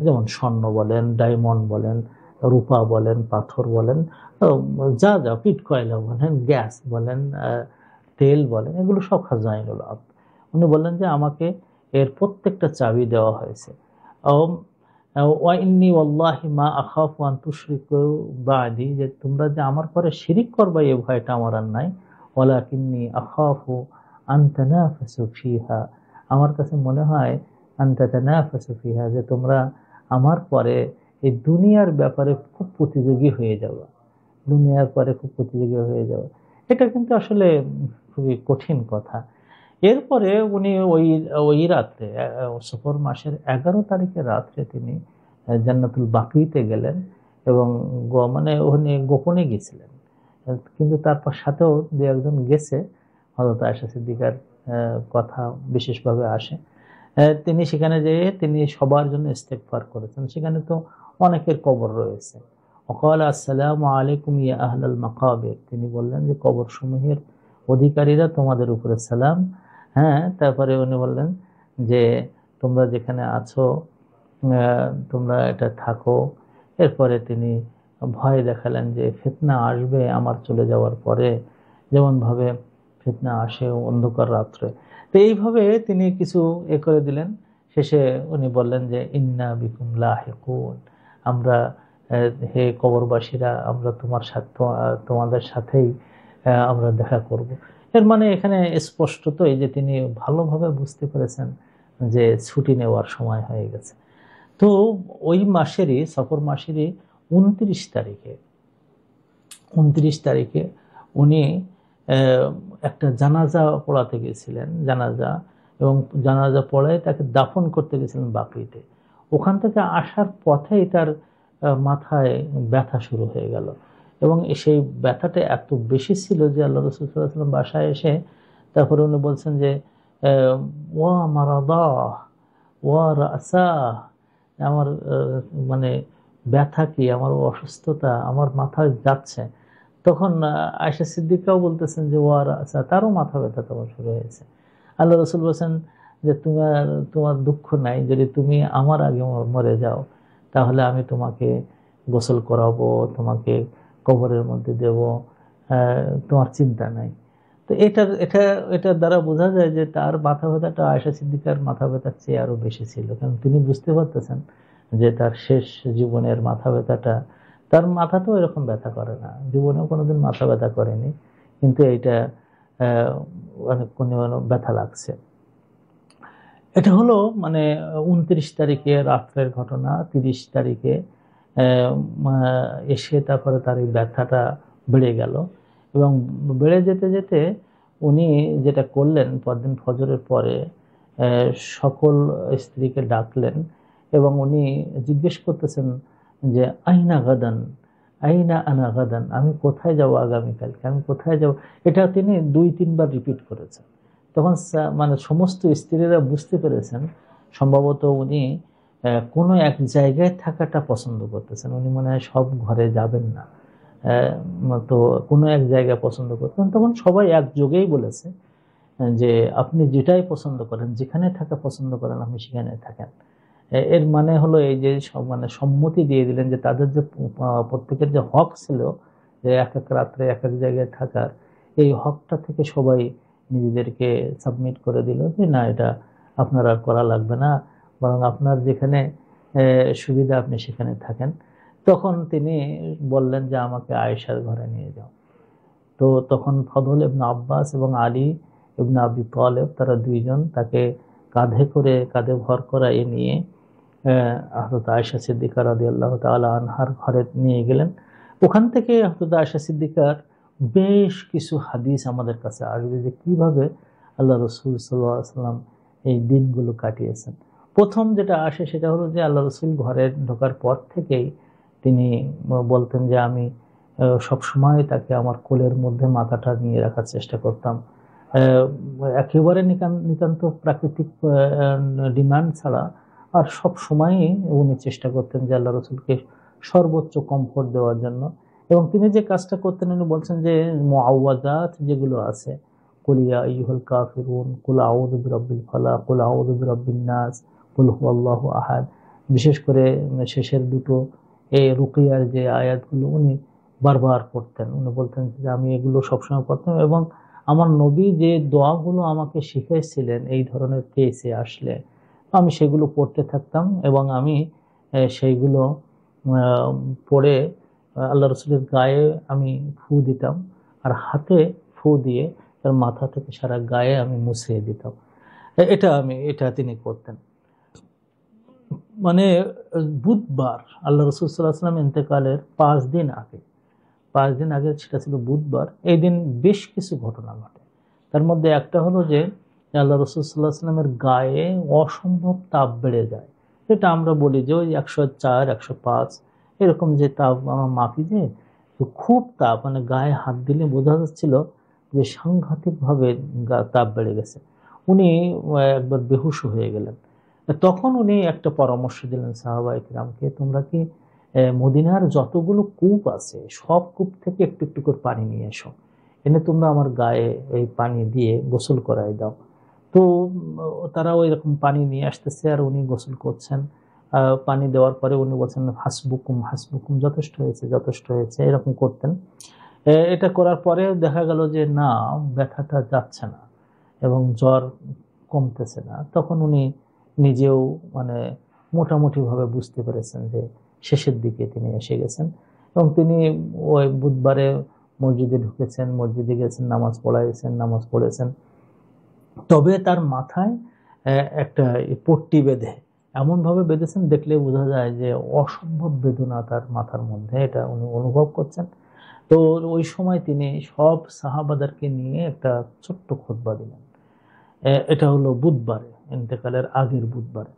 [SPEAKER 1] যেমন স্বর্ণ বলেন, ডায়মন্ড বলেন, রূপা বলেন, পাথর বলেন, যা যা পিট কয়লা বলেন, গ্যাস বলেন, তেল বলেন, এগুলো সব খাজাইনুল আরদ। উনি বললেন যে আমাকে এর প্রত্যেকটা চাবি দেওয়া হয়েছে। ওয়াইন্নী ওয়াল্লাহি মা আখাফু আন তুশরিকু বা'দি, যে তোমরা যে আমার পরে শিরিক করবে এই ভয়টা আমার আর নাই। ওয়ালাকিন্নী আখাফু আন তানাফাসু ফিহা, আমার কাছে মনে হয় আন তাতানাফাসু ফিহা, যে তোমরা আমার পরে এই দুনিয়ার ব্যাপারে খুব প্রতিযোগী হয়ে যাবে, দুনিয়ার পরে খুব প্রতিযোগী হয়ে যাবে। এটা কিন্তু আসলে খুবই কঠিন কথা। এরপরে উনি ওই ওই রাত্রে সফর মাসের 11 তারিখের রাত্রে তিনি জান্নাতুল বাকিতে গেলেন, এবং মানে উনি গোপনে গেছিলেন, কিন্তু তারপর সাথেও দু একজন গেছে। হযরত আয়েশা সিদ্দিকার কথা বিশেষভাবে আসে। তিনি সেখানে যেয়ে তিনি সবার জন্য ইস্তেগফার করেছেন। সেখানে তো অনেকের কবর রয়েছে। ওয়াকাল আসসালামু আলাইকুম ইয়া আহলাল মাকাবির, তিনি বললেন যে কবর সমূহের অধিকারীরা তোমাদের উপরে সালাম। হ্যাঁ, তারপরে উনি বললেন যে তোমরা যেখানে আছো তোমরা এটা থাকো। এরপরে তিনি ভয় দেখালেন যে ফিতনা আসবে আমার চলে যাওয়ার পরে, যেমন ভাবে ফিতনা আসে অন্ধকার রাত্রে। তো এইভাবে তিনি কিছু করে দিলেন। শেষে উনি বললেন যে ইন্না বিকুম লাহিকুন, আমরা হে কবরবাসীরা, আমরা তোমার সাথে তোমাদের সাথেই আমরা দেখা করব। এর মানে এখানে স্পষ্টত এই যে তিনি ভালোভাবে বুঝতে পেরেছেন যে ছুটি নেওয়ার সময় হয়ে গেছে। তো ওই মাসেরই সফর মাসেরই 29 তারিখে উনি একটা জানাজা পড়াতে গেছিলেন, জানাজা, এবং জানাজা পড়ায় তাকে দাফন করতে গেছিলেন বাকিতে। ওখান থেকে আসার পথেই তার মাথায় ব্যথা শুরু হয়ে গেল, এবং সেই ব্যথাটা এত বেশি ছিল যে আল্লাহ রাসূল সাল্লাল্লাহু আলাইহি ওয়াসাল্লাম বাসায় এসে তারপরে উনি বলছেন যে ওয়া মারাদা ওয়া রাসা, আমার মানে ব্যথা কি, আমার অসুস্থতা আমার মাথায় যাচ্ছে। তখন আয়েশা সিদ্দিকাও বলতেছেন যে ওয়া রাসা, তারও মাথা ব্যথা তখন শুরু হয়েছে। আল্লাহ রাসূল বলেছেন যে তোমার দুঃখ নাই, যদি তুমি আমার আগে মরে যাও তাহলে আমি তোমাকে গোসল করাবো, তোমাকে কবরের মধ্যে দেব, তোমার চিন্তা নাই। তো এটার দ্বারা বোঝা যায় যে তার মাথা ব্যথাটা আয়েশা সিদ্দিকার মাথা ব্যথার চেয়ে আরো বেশি ছিল, কারণ তিনি বুঝতে পারতেছেন যে তার শেষ জীবনের মাথা ব্যথাটা, তার মাথা তো এরকম ব্যথা করে না, জীবনেও কোনোদিন মাথা ব্যথা করেনি, কিন্তু এইটা অনেক কোনো ব্যথা লাগছে। এটা হলো মানে 29 তারিখে রাত্রের ঘটনা। 30 তারিখে এসে তারপরে তার এই ব্যথাটা বেড়ে গেল, এবং বেড়ে যেতে যেতে উনি যেটা করলেন, পরদিন ফজরের পরে সকল স্ত্রীকে ডাকলেন, এবং উনি জিজ্ঞেস করতেছেন যে আইনা গাদান, আইনা আনা গাদান, আমি কোথায় যাব আগামীকালকে, আমি কোথায় যাব। এটা তিনি 2-3 বার রিপিট করেছেন। তখন মানে সমস্ত স্ত্রীরা বুঝতে পেরেছেন সম্ভবত উনি কোনো এক জায়গায় থাকাটা পছন্দ করতেছেন, উনি মনে হয় সব ঘরে যাবেন না, তো কোনো এক জায়গায় পছন্দ করতেন। তখন সবাই একযোগেই বলেছে যে আপনি যেটাই পছন্দ করেন, যেখানে থাকা পছন্দ করেন, আপনি সেখানে থাকেন। এর মানে হলো এই যে মানে সম্মতি দিয়ে দিলেন যে তাদের যে প্রত্যেকের যে হক ছিল যে এক এক রাত্রে এক এক জায়গায় থাকার, এই হকটা থেকে সবাই নিজেদেরকে সাবমিট করে দিল যে না, এটা আপনার আর করা লাগবে না, বরং আপনার যেখানে সুবিধা আপনি সেখানে থাকেন। তখন তিনি বললেন যে আমাকে আয়েশার ঘরে নিয়ে যাও। তো তখন ফদল ইবনে আব্বাস এবং আলী ইবনে আবি তালেব, তারা দুইজন তাকে কাঁধে ভর করায় নিয়ে হযরত আয়েশা সিদ্দিকা রাদিয়াল্লাহু তাআলা আনহার ঘরে নিয়ে গেলেন। ওখান থেকে হযরত আয়েশা সিদ্দিকার বেশ কিছু হাদিস আমাদের কাছে আসবে যে কিভাবে আল্লাহ রাসূল সাল্লাল্লাহু আলাইহি ওয়াসাল্লাম এই দিনগুলো কাটিয়েছেন। প্রথম যেটা আসে সেটা হলো যে আল্লাহ রাসূল ঘরে ঢোকার পর থেকেই তিনি বলতেন যে আমি সবসময় তাকে আমার কোলের মধ্যে মাথাটা নিয়ে রাখার চেষ্টা করতাম। একেবারে নিতান্ত প্রাকৃতিক ডিমান্ড ছাড়া আর সবসময়ই উনি চেষ্টা করতেন যে আল্লাহ রাসূলকে সর্বোচ্চ কমফোর্ট দেওয়ার জন্য। এবং তিনি যে কাজটা করতেন উনি বলছেন যে মুআওয়াযাত যেগুলো আছে, কুল ইয়া আইয়ুহাল কাফিরুন, কুল আউযু বিরাব্বিল ফালাক, কুল আউযু বিরাব্বিন নাস, কুল হুয়াল্লাহু আহাদ, বিশেষ করে শেষের দুটো এই রুকিয়ার যে আয়াতগুলো উনি বারবার পড়তেন। উনি বলতেন যে আমি এগুলো সবসময় পড়তাম এবং আমার নবী যে দোয়াগুলো আমাকে শিখিয়েছিলেন এই ধরনের কেসে আসলে আমি সেগুলো পড়তে থাকতাম এবং আমি সেইগুলো পড়ে আল্লাহ রসুলের গায়ে আমি ফু দিতাম আর হাতে ফু দিয়ে তার মাথা থেকে সারা গায়ে আমি মুছিয়ে দিতাম। এটা তিনি করতেন। মানে বুধবার আল্লাহ রসুল সাল্লাল্লাহু আলাইহি ওয়াসাল্লাম ইন্তেকালের 5 দিন আগে সেটা ছিল বুধবার। এই দিন বেশ কিছু ঘটনা ঘটে। তার মধ্যে একটা হলো যে আল্লাহ রসুল সাল্লাল্লাহু আলাইহি ওয়াসাল্লামের গায়ে অসম্ভব তাপ বেড়ে যায়। এটা আমরা বলি যে ওই 104 105 এরকম যে তাপ আমরা মাপি যে খুব তাপ, মানে গায়ে হাত দিলে বোঝা যাচ্ছিল যে সাংঘাতিকভাবে তাপ বেড়ে গেছে। উনি একবার বেহুশ হয়ে গেলেন। তখন উনি একটা পরামর্শ দিলেন সাহাবায়ে কিরামকে, তোমরা কি মদিনার যতগুলো কূপ আছে সব কূপ থেকে একটু একটু করে পানি নিয়ে এসো, এনে তোমরা আমার গায়ে এই পানি দিয়ে গোসল করাই দাও। তো তারা ওই রকম পানি নিয়ে আসতেছে আর উনি গোসল করছেন। পানি দেওয়ার পরে উনি বলছেন হাসবুকুম হাসবুকুম, যথেষ্ট হয়েছে যথেষ্ট হয়েছে, এরকম করতেন। এটা করার পরে দেখা গেল যে না, ব্যথাটা যাচ্ছে না এবং জ্বর কমতেছে না। তখন উনি নিজেও মানে মোটামুটিভাবে বুঝতে পেরেছেন যে শেষের দিকে তিনি এসে গেছেন এবং তিনি ওই বুধবারে মসজিদে ঢুকেছেন, মসজিদে গেছেন, নামাজ পড়েছেন। তবে তার মাথায় একটা পট্টি বেঁধে এমনভাবে বেঁধেছেন দেখলে বোঝা যায় যে অসম্ভব বেদনা তার মাথার মধ্যে, এটা উনি অনুভব করছেন। তো ওই সময় তিনি সব সাহাবাদেরকে নিয়ে একটা ছোট্ট খুতবা দিলেন। এটা হলো বুধবারে, ইন্তেকালের আগের বুধবারে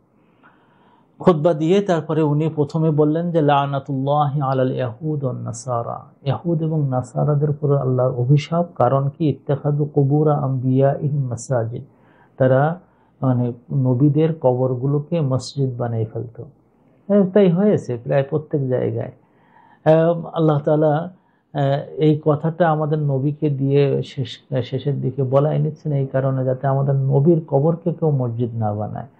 [SPEAKER 1] খুতবা দিয়ে তারপরে উনি প্রথমে বললেন যে লানাতুল্লাহি আলাল ইয়াহুদ ওয়ান নাসারা, ইহুদ এবং নাসারাদের উপর আল্লাহর অভিশাপ। কারণ কি? ইত্তাখাযু কুবুরা আমবিয়াইহিম মাসাজিদ, তারা মানে নবীদের কবরগুলোকে মসজিদ বানিয়ে ফেলতো। তাই হয়েছে প্রায় প্রত্যেক জায়গায়। আল্লাহ তাআলা এই কথাটা আমাদের নবীকে দিয়ে শেষের দিকে বলাই নিচ্ছেন এই কারণে যাতে আমাদের নবীর কবরকে কেউ মসজিদ না বানায়।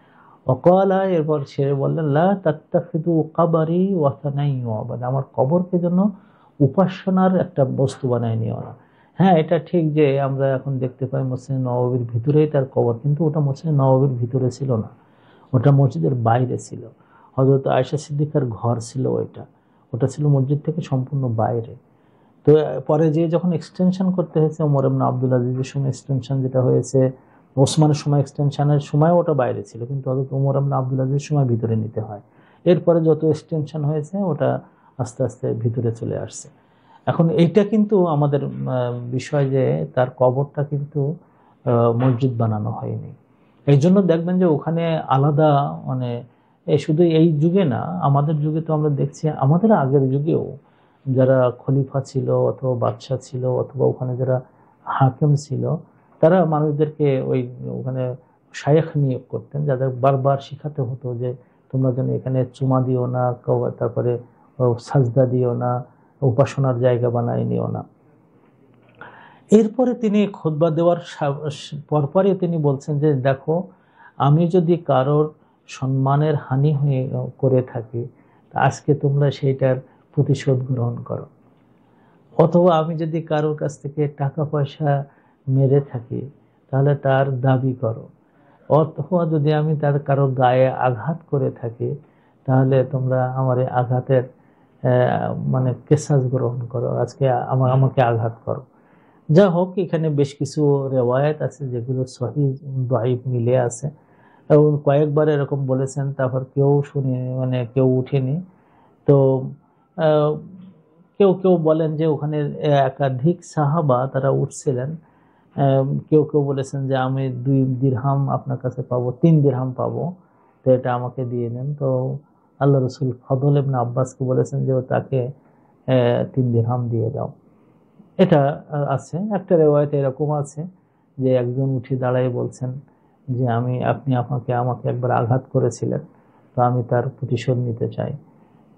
[SPEAKER 1] ওয়াকালা, এরপর সে বললেন লা তাত্তাখিযু কবরি ওয়াসানান ইউআবাদ, আমার কবরকে জন্য উপাসনার একটা বস্তু বানায় নিও না। হ্যাঁ, এটা ঠিক যে আমরা এখন দেখতে পাই মসজিদ নববীর ভিতরেই তার কবর, কিন্তু ওটা মসজিদ নববীর ভিতরে ছিল না, ওটা মসজিদের বাইরে ছিল। হযরত আয়েশা সিদ্দিকার ঘর ছিল ওটা ছিল মসজিদ থেকে সম্পূর্ণ বাইরে। তো পরে যে যখন এক্সটেনশন করতে হয়েছে ওমর ইবনে আব্দুল আজিজের সময় এক্সটেনশন যেটা হয়েছে, ওসমানের সময় এক্সটেনশনের সময় ওটা বাইরে ছিল, কিন্তু হযরত ওমর ইবনে আব্দুল আজিজের সময় ভিতরে নিতে হয়। এরপরে যত এক্সটেনশন হয়েছে ওটা আস্তে আস্তে ভিতরে চলে আসছে। এখন এইটা কিন্তু আমাদের বিষয় যে তার কবরটা কিন্তু মসজিদ বানানো হয়নি। এই জন্য দেখবেন যে ওখানে আলাদা মানে শুধু এই যুগে না, আমাদের যুগে তো আমরা দেখছি, আমাদের আগের যুগেও যারা খলিফা ছিল অথবা বাদশাহ ছিল অথবা ওখানে যারা হাকিম ছিল, তারা মানুষদেরকে ওখানে শায়েখ নিয়োগ করতেন, যাদের বারবার শিখাতে হতো যে তোমরা যেন এখানে চুমা দিও না, তারপরে সাজদা দিও না, উপাসনার জায়গা বানায় নিও না। এরপরে তিনি খুতবা দেওয়ার পরপরই তিনি বলছেন যে দেখো, আমি যদি কারোর সম্মানের হানি করে থাকি আজকে তোমরা সেইটার প্রতিশোধ গ্রহণ করো, অথবা আমি যদি কারোর কাছ থেকে টাকা পয়সা মেরে থাকি তাহলে তার দাবি করো, অথবা যদি আমি তার কারো গায়ে আঘাত করে থাকি তাহলে তোমরা আমার এই আঘাতের মানে কেসাস গ্রহণ করো, আজকে আমাকে আঘাত করো। যা হোক, এখানে বেশ কিছু রেওয়ায়াত আছে যেগুলো সহিহ দাঈফ মিলে আছে। এবং কয়েকবার এরকম বলেছেন, তারপর কেউ শুনি মানে কেউ উঠেনি। তো আহ, কেউ কেউ বলেন যে ওখানে একাধিক সাহাবা তারা উঠছিলেন। কেউ কেউ বলেছেন যে আমি 2 দিরহাম আপনার কাছে পাবো, 3 দিরহাম পাবো, তো এটা আমাকে দিয়ে দেন। তো আল্লাহ রসুল ফদল ইবনে আব্বাসকে বলেছেন যে তাকে 3 দিরহাম দিয়ে দাও। এটা আছে একটা রেওয়ায়তে এরকম আছে যে একজন উঠে দাঁড়ায় বলছেন যে আপনি আমাকে একবার আঘাত করেছিলেন, তো আমি তার প্রতিশোধ নিতে চাই।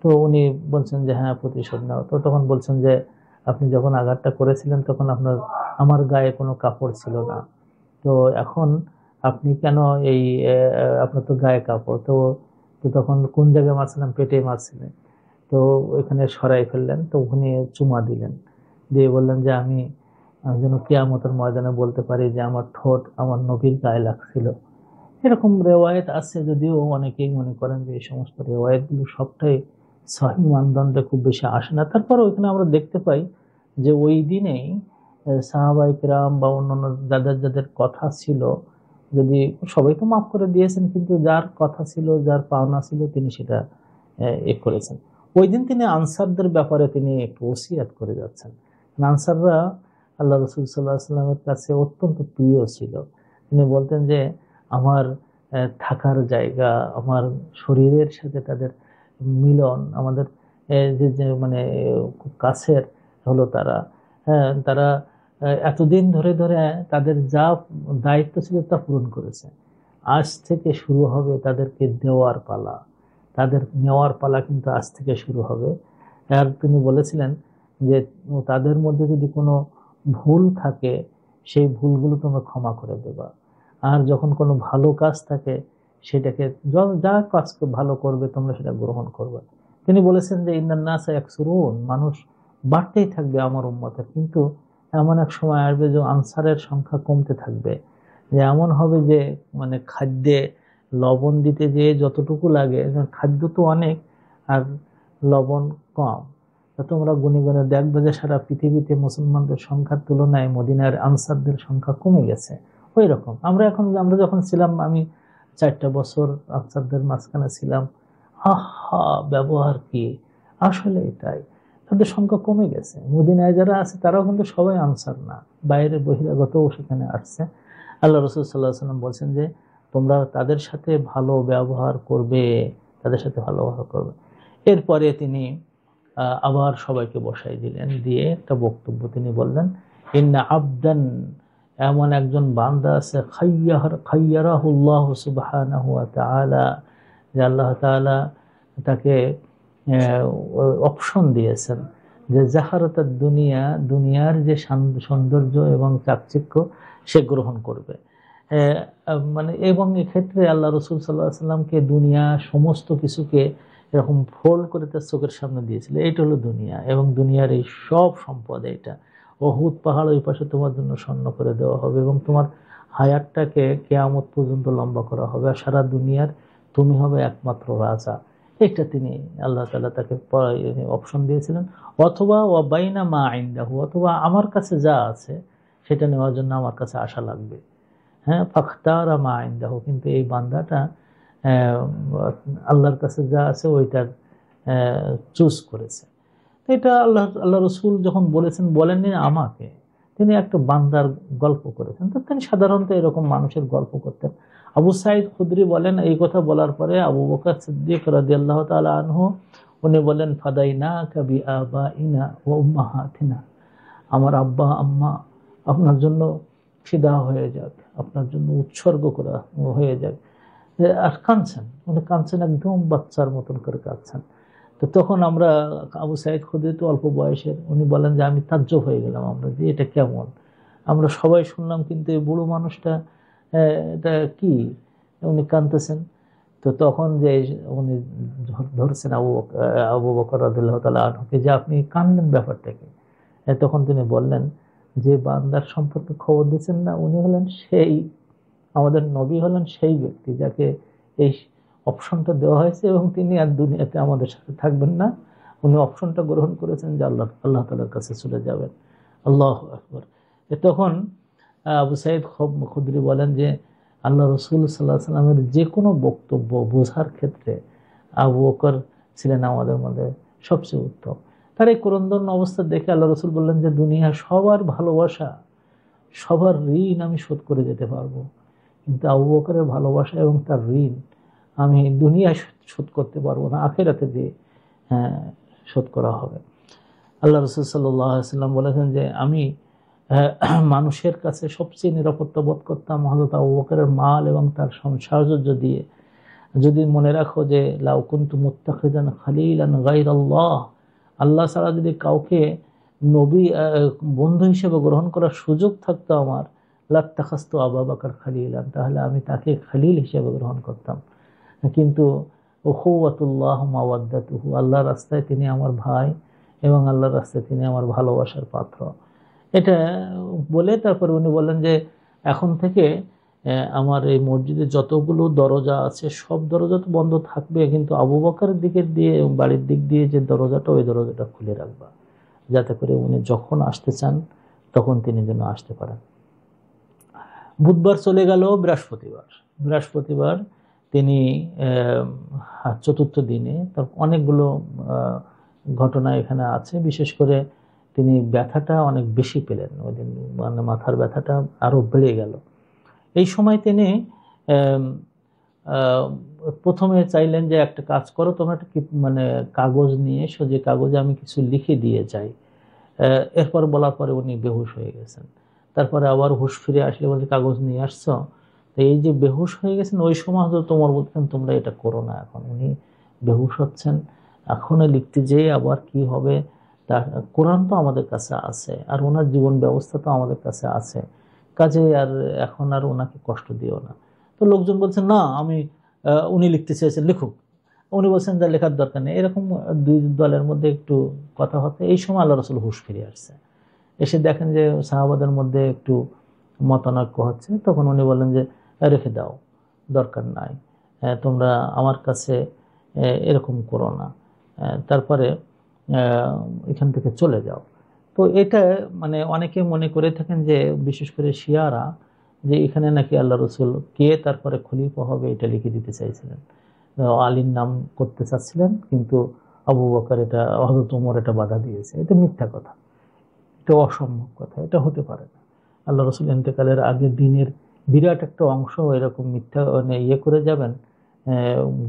[SPEAKER 1] তো উনি বলছেন যে হ্যাঁ, প্রতিশোধ নাও। তো তখন বলছেন যে আপনি যখন আঘাতটা করেছিলেন তখন আমার গায়ে কোনো কাপড় ছিল না, তো এখন আপনি কেন এই আপনার তো গায়ে কাপড়, তো তো তখন কোন জায়গায় মারছিলেন? পেটে মারছিলেন। তো ওইখানে সরাই ফেললেন, তো ওখানে চুমা দিলেন, দিয়ে বললেন যে আমি যেন কিয়ামতের ময়দানে বলতে পারি যে আমার ঠোঁট আমার নবীর গায়ে লাগছিল। এরকম রেওয়ায়েত আছে, যদিও অনেকেই মনে করেন যে এই সমস্ত রেওয়ায়েতগুলো সবটাই সহিহ মানদণ্ডে খুব বেশি আসে না। তারপর ওইখানে আমরা দেখতে পাই যে ওই দিনেই সাহাবায়ে কেরাম বা অন্যান্য যাদের যাদের কথা ছিল, যদি সবাই তো মাফ করে দিয়েছেন, কিন্তু যার কথা ছিল, যার পাওনা ছিল, তিনি সেটা করেছেন। ওই দিন তিনি আনসারদের ব্যাপারে তিনি একটু ওসিয়াত করে যাচ্ছেন। আনসাররা আল্লাহ রসুল সাল্লাহ সাল্লামের কাছে অত্যন্ত প্রিয় ছিল। তিনি বলতেন যে আমার থাকার জায়গা, আমার শরীরের সাথে তাদের মিলন, আমাদের যে যে মানে খুব কাছের হলো তারা। হ্যাঁ, তারা এতদিন ধরে ধরে তাদের যা দায়িত্ব ছিল তা পূরণ করেছে। আজ থেকে শুরু হবে তাদেরকে দেওয়ার পালা, তাদের নেওয়ার পালা কিন্তু আজ থেকে শুরু হবে। আর তিনি বলেছিলেন যে তাদের মধ্যে যদি কোনো ভুল থাকে সেই ভুলগুলো তোমরা ক্ষমা করে দেবা, আর যখন কোনো ভালো কাজ থাকে সেটাকে যা কাজ ভালো করবে তোমরা সেটা গ্রহণ করবে। তিনি বলেছেন যে ইন্নান নাসা ইয়াকসুরুন, মানুষ বাড়তেই থাকবে আমার উম্মতের, কিন্তু এমন এক সময় আসবে যে আনসারের সংখ্যা কমতে থাকবে, যে এমন হবে যে মানে খাদ্যে লবণ দিতে যে যতটুকু লাগে, খাদ্য তো অনেক আর লবণ কম। তা তোমরা গুণে গুণে দেখবে যে সারা পৃথিবীতে মুসলমানদের সংখ্যার তুলনায় মদিনার আনসারদের সংখ্যা কমে গেছে। ওই রকম আমরা যখন ছিলাম, আমি 4টা বছর আনসারদের মাঝখানে ছিলাম, আহা ব্যবহার কি, আসলে এটাই, তাদের সংখ্যা কমে গেছে। মদিনায় যারা আছে তারাও কিন্তু সবাই আনসার না, বাইরে বহিরাগতও সেখানে আসছে। আল্লাহ রসুল সাল্লাহ সাল্লাম বলছেন যে তোমরা তাদের সাথে ভালো ব্যবহার করবে, তাদের সাথে ভালো ব্যবহার করবে। এরপরে তিনি আবার সবাইকে বসাই দিলেন, দিয়ে একটা বক্তব্য তিনি বললেন, ইন্না আবদান, এমন একজন বান্দা আছে, খাইয়ারাহুল্লাহু সুবহানাহু ওয়া তাআলা, যে আল্লাহ তাআলা তাকে অপশন দিয়েছেন যে জাহারাতাদ দুনিয়া, দুনিয়ার যে সৌন্দর্য এবং চাকচিক্য সে গ্রহণ করবে। মানে এবং এক্ষেত্রে আল্লাহ রসুল সাল্লাহ সাল্লামকে দুনিয়া সমস্ত কিছুকে এরকম ফোল্ড করে তার চোখের সামনে দিয়েছিল, এইটা হলো দুনিয়া এবং দুনিয়ার এই সব সম্পদ। এটা অহুদ পাহাড় ওই পাশে তোমার জন্য স্বর্ণ করে দেওয়া হবে এবং তোমার হায়াতটাকে কেয়ামত পর্যন্ত লম্বা করা হবে, আর সারা দুনিয়ার তুমি হবে একমাত্র রাজা। এটা তিনি আল্লাহ তাআলা তাকে অপশন দিয়েছিলেন। অথবা ওয়াবাইনা মা ইনদাহু, অথবা আমার কাছে যা আছে সেটা নেওয়ার জন্য আমার কাছে আশা লাগবে। হ্যাঁ, ফাখতারা মা ইনদাহু, কিন্তু এই বান্দাটা আল্লাহর কাছে যা আছে ওইটার চুজ করেছে। এটা আল্লাহ রসুল যখন বলেছেন, বলেননি আমাকে, তিনি একটা বান্দার গল্প করেছেন। তো তিনি সাধারণত এরকম মানুষের গল্প করতেন। আবু সাঈদ খুদরি বলেন, এই কথা বলার পরে আবু বকর সিদ্দিক রাদিয়াল্লাহু তাআলা আনহু উনি বলেন, ফাদাইনাকা বিআবাইনা ওয়া উম্মাহাতিনা, আমার আব্বা আম্মা আপনার জন্য ফিদা হয়ে যাক, আপনার জন্য উৎসর্গ করা হয়ে যাক। আর কাঁদছেন, উনি কাঁদছেন, একদম বাচ্চার মতন করে কাঁদছেন। তো তখন আমরা, আবু সাঈদ খুদরি তো অল্প বয়সের, উনি বলেন যে আমি তাজ্জব হয়ে গেলাম, আমরা যে এটা কেমন, আমরা সবাই শুনলাম কিন্তু এই বুড়ো মানুষটা এটা কি, উনি কাঁদতেছেন। তো তখন যে উনি ধরছেন আবু বকর রাদিয়াল্লাহু তাআলা আনহুকে, যে আপনি কাঁদলেন ব্যাপারটাকে। তখন তিনি বললেন যে বান্দার সম্পর্কে খবর দিচ্ছেন না, উনি হলেন সেই, আমাদের নবী হলেন সেই ব্যক্তি যাকে এই অপশনটা দেওয়া হয়েছে এবং তিনি আর দুনিয়াতে আমাদের সাথে থাকবেন না। উনি অপশনটা গ্রহণ করেছেন যে আল্লাহ তাআলার কাছে চলে যাবেন। আল্লাহু আকবার। তখন আবু সাঈদ খুদরি বলেন যে আল্লাহ রসুল সাল্লাল্লাহু আলাইহি সাল্লামের যে কোনো বক্তব্য বোঝার ক্ষেত্রে আবু বকর ছিলেন আমাদের মধ্যে সবচেয়ে উত্তম। তার এই ক্রন্দন অবস্থা দেখে আল্লাহ রসুল বললেন যে দুনিয়া সবার ভালোবাসা, সবার ঋণ আমি শোধ করে যেতে পারবো, কিন্তু আবু বকরের ভালোবাসা এবং তার ঋণ আমি দুনিয়ায় শোধ করতে পারবো না, আখিরাতে দিয়ে হ্যাঁ শোধ করা হবে। আল্লাহ রসুল সাল্লাল্লাহু আলাইহি সাল্লাম বলেছেন যে আমি মানুষের কাছে সবচেয়ে নিরাপত্তা বোধ করতাম হযরত আবু বকরের মাল এবং তার সাহচর্য দিয়ে। যদি মনে রাখো যে লাউ কুনতু মুত্তাখিদান খালিলান গায়রাল্লাহ, আল্লাহ ছাড়া যদি কাউকে নবী বন্ধু হিসেবে গ্রহণ করার সুযোগ থাকতো আমার, লাত্তাখাযতু আবু বকর খালিলান, তাহলে আমি তাকে খালিল হিসেবে গ্রহণ করতাম। কিন্তু উখুওয়াতুল্লাহ মাওয়াদ্দাতুহু, আল্লাহর রাস্তায় তিনি আমার ভাই এবং আল্লাহর রাস্তায় তিনি আমার ভালোবাসার পাত্র। এটা বলে তারপরে উনি বললেন যে এখন থেকে আমার এই মসজিদে যতগুলো দরজা আছে সব দরজা তো বন্ধ থাকবে, কিন্তু আবু বকরের দিকের দিয়ে বাড়ির দিক দিয়ে যে দরজাটা, ওই দরজাটা খুলে রাখবা, যাতে করে উনি যখন আসতে চান তখন তিনি যেন আসতে পারেন। বুধবার চলে গেল, বৃহস্পতিবার তিনি চতুর্থ দিনে, তার অনেকগুলো ঘটনা এখানে আছে। বিশেষ করে তিনি ব্যথাটা অনেক বেশি পেলেন ওই দিন, মানে মাথার ব্যথাটা আরো বেড়ে গেল। এই সময় তিনি প্রথমে চাইলেন যে একটা কাজ করো, তোমরা একটা মানে কাগজ নিয়ে এসো, যে কাগজে আমি কিছু লিখে দিয়ে যাই। এরপর বলার পরে উনি বেহুশ হয়ে গেছেন। তারপরে আবার হুঁশ ফিরে আসলে বলছে কাগজ নিয়ে আসছো। তো এই যে বেহুশ হয়ে গেছেন ওই সময় হয়তো তোমার বলতেন তোমরা এটা করো না, এখন উনি বেহুশ হচ্ছেন, এখনো লিখতে যেয়ে আবার কি হবে। তার কোরআন তো আমাদের কাছে আছে, আর ওনার জীবন ব্যবস্থা তো আমাদের কাছে আছে, কাজে আর এখন আর ওনাকে কষ্ট দিও না। তো লোকজন বলছেন না আমি উনি লিখতে চেয়েছেন লিখুক, উনি বলছেন যে লেখার দরকার নেই। এরকম দুই দলের মধ্যে একটু কথা হতে এই সময় আল্লাহ রসুল হুঁশ ফিরে আসছে। এসে দেখেন যে সাহাবাদের মধ্যে একটু মতানৈক্য হচ্ছে, তখন উনি বললেন যে রেখে দাও, দরকার নাই, তোমরা আমার কাছে এরকম করো না, তারপরে এখান থেকে চলে যাও। তো এটা মানে অনেকে মনে করে থাকেন যে বিশেষ করে শিয়ারা, যে এখানে নাকি আল্লাহ রসুল কে তারপরে খলিফা হবে এটা লিখে দিতে চাইছিলেন, আলীর নাম করতে চাচ্ছিলেন, কিন্তু আবু বকর এটা, হযরত ওমর এটা বাধা দিয়েছে। এটা মিথ্যা কথা, এটা অসম্ভব কথা, এটা হতে পারে না। আল্লাহ রসুল ইন্তেকালের আগে দিনের বিরাট একটা অংশ এরকম মিথ্যা মানে করে যাবেন,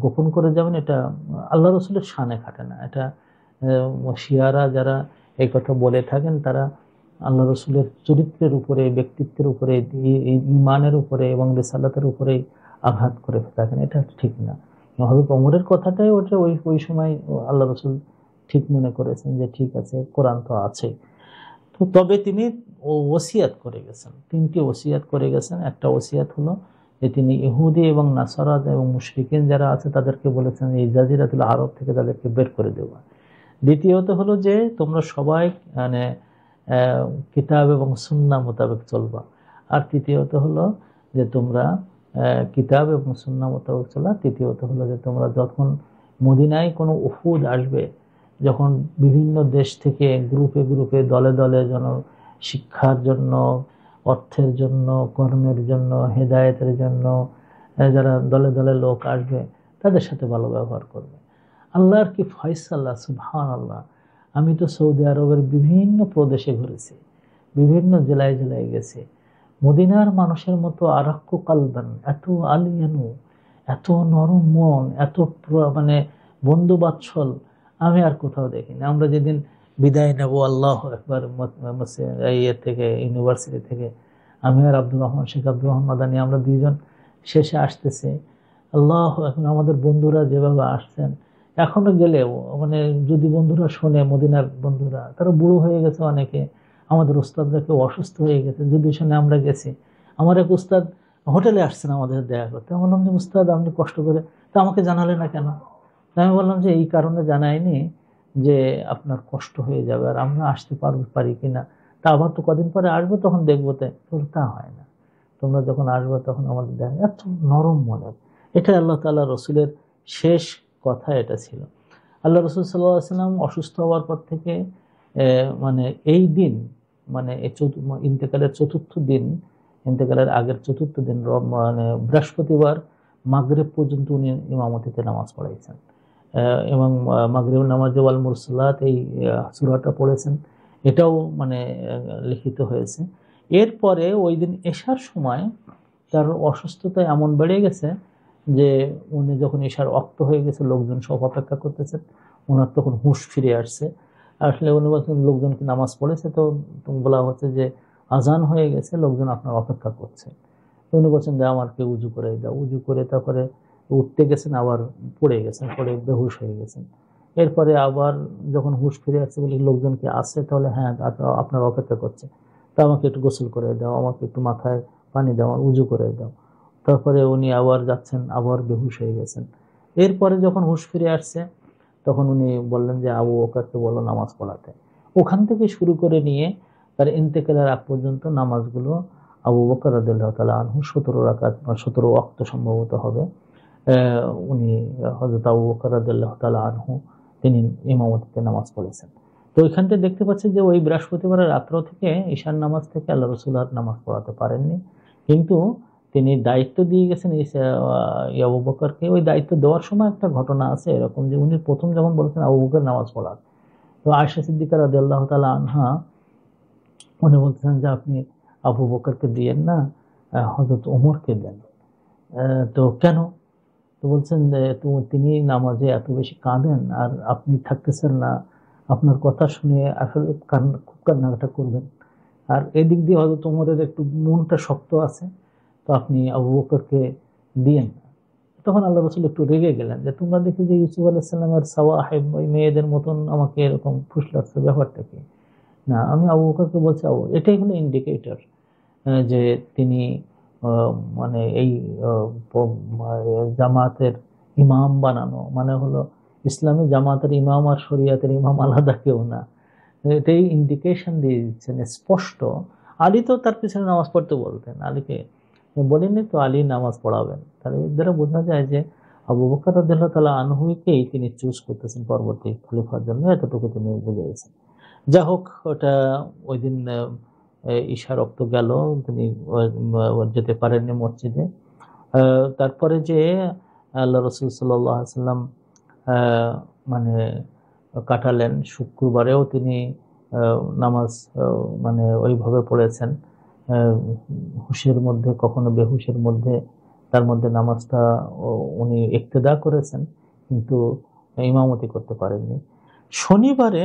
[SPEAKER 1] গোপন করে যাবেন, এটা আল্লাহ রসুলের শানে খাটে না। এটা শিয়ারা যারা এই কথা বলে থাকেন তারা আল্লাহ রসুলের চরিত্রের উপরে, ব্যক্তিত্বের উপরে, ইমানের উপরে এবং রিসালাতের উপরে আঘাত করে থাকেন, এটা ঠিক না। হযরত ওমরের কথাটাই ওটা ওই সময় আল্লাহ রসুল ঠিক মনে করেছেন যে ঠিক আছে, কোরআন তো আছে। তো তবে তিনি ওসিয়াত করে গেছেন, 3টি ওসিয়াত করে গেছেন। একটা ওসিয়াত হলো যে তিনি ইহুদি এবং নাসারা এবং মুশরিকিন যারা আছে তাদেরকে বলেছেন এই জাজিরাতুল আরব থেকে তাদেরকে বের করে দেওয়া। দ্বিতীয়ত হলো যে তোমরা সবাই মানে কিতাব এবং সুন্নাহ মোতাবেক চলবা। আর তৃতীয়ত হলো যে তোমরা কিতাব এবং সুন্নাহ মোতাবেক চলা। তৃতীয়ত হলো যে তোমরা যখন মদিনায় কোনো উফুদ আসবে, যখন বিভিন্ন দেশ থেকে গ্রুপে গ্রুপে দলে দলে যেন শিক্ষার জন্য, অর্থের জন্য, কর্মের জন্য, হেদায়েতের জন্য যারা দলে দলে লোক আসবে তাদের সাথে ভালো ব্যবহার করবে। আল্লাহর কি ফয়সালা, সুবহানাল্লাহ। আমি তো সৌদি আরবের বিভিন্ন প্রদেশে ঘুরেছি, বিভিন্ন জেলায় জেলায় গেছি। মদিনার মানুষের মতো আরাক্কু কালবান, এত আলিয়ানু, এত নরম মন, এত মানে বন্ধু বাৎসল আমি আর কোথাও দেখিনি। আমরা যেদিন বিদায় নেব আল্লাহ একবার থেকে ইউনিভার্সিটি থেকে, আমি আর আব্দুর রহমান, শেখ আব্দুর রহমান মাদানী, আমরা দুইজন শেষে আসতেছে, আল্লাহ এখন আমাদের বন্ধুরা যেভাবে আসছেন, এখনো গেলেও মানে যদি বন্ধুরা শোনে, মদিনার বন্ধুরা তারা বুড়ো হয়ে গেছে অনেকে, আমাদের উস্তাদরা কেউ অসুস্থ হয়ে গেছে, যদি শুনে আমরা গেছি। আমার এক উস্তাদ হোটেলে আসছেন আমাদের দেখা করতে, আমি বললাম যে উস্তাদ আপনি কষ্ট করে তা আমাকে জানালে না কেন? আমি বললাম যে এই কারণে জানাইনি যে আপনার কষ্ট হয়ে যাবে আর আমরা আসতে পারি কিনা, তা আবার তো কদিন পরে আসবো তখন দেখবো। তা হয় না, তোমরা যখন আসবে তখন আমাদের দেখা। এত নরম মনের, এটা আল্লাহ তাআলা রসুলের শেষ কথা এটা ছিল। আল্লাহ রসুল সাল্লাল্লাহু আলাইহি ওয়াসাল্লাম অসুস্থ হওয়ার পর থেকে মানে এই দিন, মানে এই ইন্তেকালের চতুর্থ দিন ইন্তেকালের আগের চতুর্থ দিন মানে বৃহস্পতিবার মাগরিব পর্যন্ত উনি ইমামতিতে নামাজ পড়াইছেন এবং মাগরিব নামাজে ওয়াল মুরসালাত এই সূরাটা পড়েছেন, এটাও মানে লিখিত হয়েছে। এরপরে ওই দিন এশার সময় তার অসুস্থতা এমন বেড়ে গেছে যে উনি যখন এশার ওয়াক্ত হয়ে গেছে, লোকজন সব অপেক্ষা করতেছেন, ওনার তখন হুঁশ ফিরে আসছে। আসলে উনি বলছেন লোকজনকে নামাজ পড়েছে, তো বলা হচ্ছে যে আজান হয়ে গেছে, লোকজন আপনার অপেক্ষা করছে। উনি বলছেন যে আমাকে উজু করে দাও। উজু করে তারপরে উঠতে গেছেন, আবার পড়ে গেছেন, পড়ে বেহুশ হয়ে গেছেন। এরপরে আবার যখন হুঁশ ফিরে আসছে বলি লোকজন কি আসছে, তাহলে হ্যাঁ আপনার অপেক্ষা করছে, তা আমাকে একটু গোসল করে দাও, আমাকে একটু মাথায় পানি দাও, উজু করে দাও। তারপরে উনি আবার যাচ্ছেন, আবার বেহুশ হয়ে গেছেন। এরপরে যখন হুঁশ ফিরে আসছে তখন উনি বললেন যে আবু বকরকে বলো নামাজ পড়াতে। ওখান থেকে শুরু করে নিয়ে তার ইন্তেকালের আগ পর্যন্ত নামাজগুলো আবু বকর রাদিয়াল্লাহু তাআলা আনহু 17 রাকাত বা 17 ওয়াক্ত সম্ভবত হবে, উনি হযরত আবু বকর রাদিয়াল্লাহু তাআলা আনহু তিনি ইমামতিতে নামাজ পড়েছেন। তো ওইখান থেকে দেখতে পাচ্ছি যে ওই বৃহস্পতিবারের রাত্র থেকে ঈশার নামাজ থেকে আল্লাহ রাসূল আর নামাজ পড়াতে পারেননি, কিন্তু তিনি দায়িত্ব দিয়ে গেছেন আবু বকরকে। ওই দায়িত্ব দেওয়ার সময় একটা ঘটনা আছে এরকম যে উনি প্রথম যখন বলেছেন আবু বকর নামাজ পড়ান, তো আয়েশা সিদ্দিকা রাদিয়াল্লাহু তাআলা আনহা উনি বলতেছেন যে আপনি আবু বকরকে দিয়েন না, হযরত ওমরকে দেন। তো কেন? তো বলছেন যে তিনি নামাজে এত বেশি কাঁদেন আর আপনি থাকতেছেন না, আপনার কথা শুনে আসলে খুব কান্নাকাটা করবেন। আর এদিক দিয়ে হয়তো তোমাদের একটু মনটা শক্ত আছে, তো আপনি আবু বকরকে দিয়েন না। তখন আল্লাহ রাসূল একটু রেগে গেলেন যে তোমরা দেখি যে ইউসুফ আলাইহিস সালামের সাওয়াহিব ওই মেয়েদের মতন আমাকে এরকম ফুসলাচ্ছে, ব্যাপারটা কি? না, আমি আবু বকরকে বলছি এটাই হলো ইন্ডিকেটর যে তিনি মানে এই জামাতের ইমাম বানানো মানে হলো ইসলামী জামাতের ইমাম আর শরিয়াতের ইমাম আলাদা কেউ না। এটাই ইন্ডিকেশন দিয়ে দিচ্ছেন স্পষ্ট। আলী তো তার পিছনে নামাজ পড়তে বলতেন, আলীকে বলেননি তো আলী নামাজ পড়াবেন। তাহলে এর দ্বারা বোঝা যায় যে আবু বকর রাদিয়াল্লাহু তাআলা আনহুকেই তিনি চুজ করতেছেন পরবর্তী খলিফার জন্য, এতটুকু তিনি বুঝে গেছেন। যা হোক, ওটা ওই দিন ঈশা রক্ত গেল, তিনি যেতে পারেননি মসজিদে। তারপরে যে আল্লাহ রাসূল সাল্লাল্লাহু আলাইহি ওয়াসাল্লাম মানে কাটালেন, শুক্রবারেও তিনি নামাজ মানে ওইভাবে পড়েছেন, হুশের মধ্যে কখনো বেহুশের মধ্যে, তার মধ্যে নামাজটা উনি ইক্তেদা করেছেন, কিন্তু ইমামতি করতে পারেননি। শনিবারে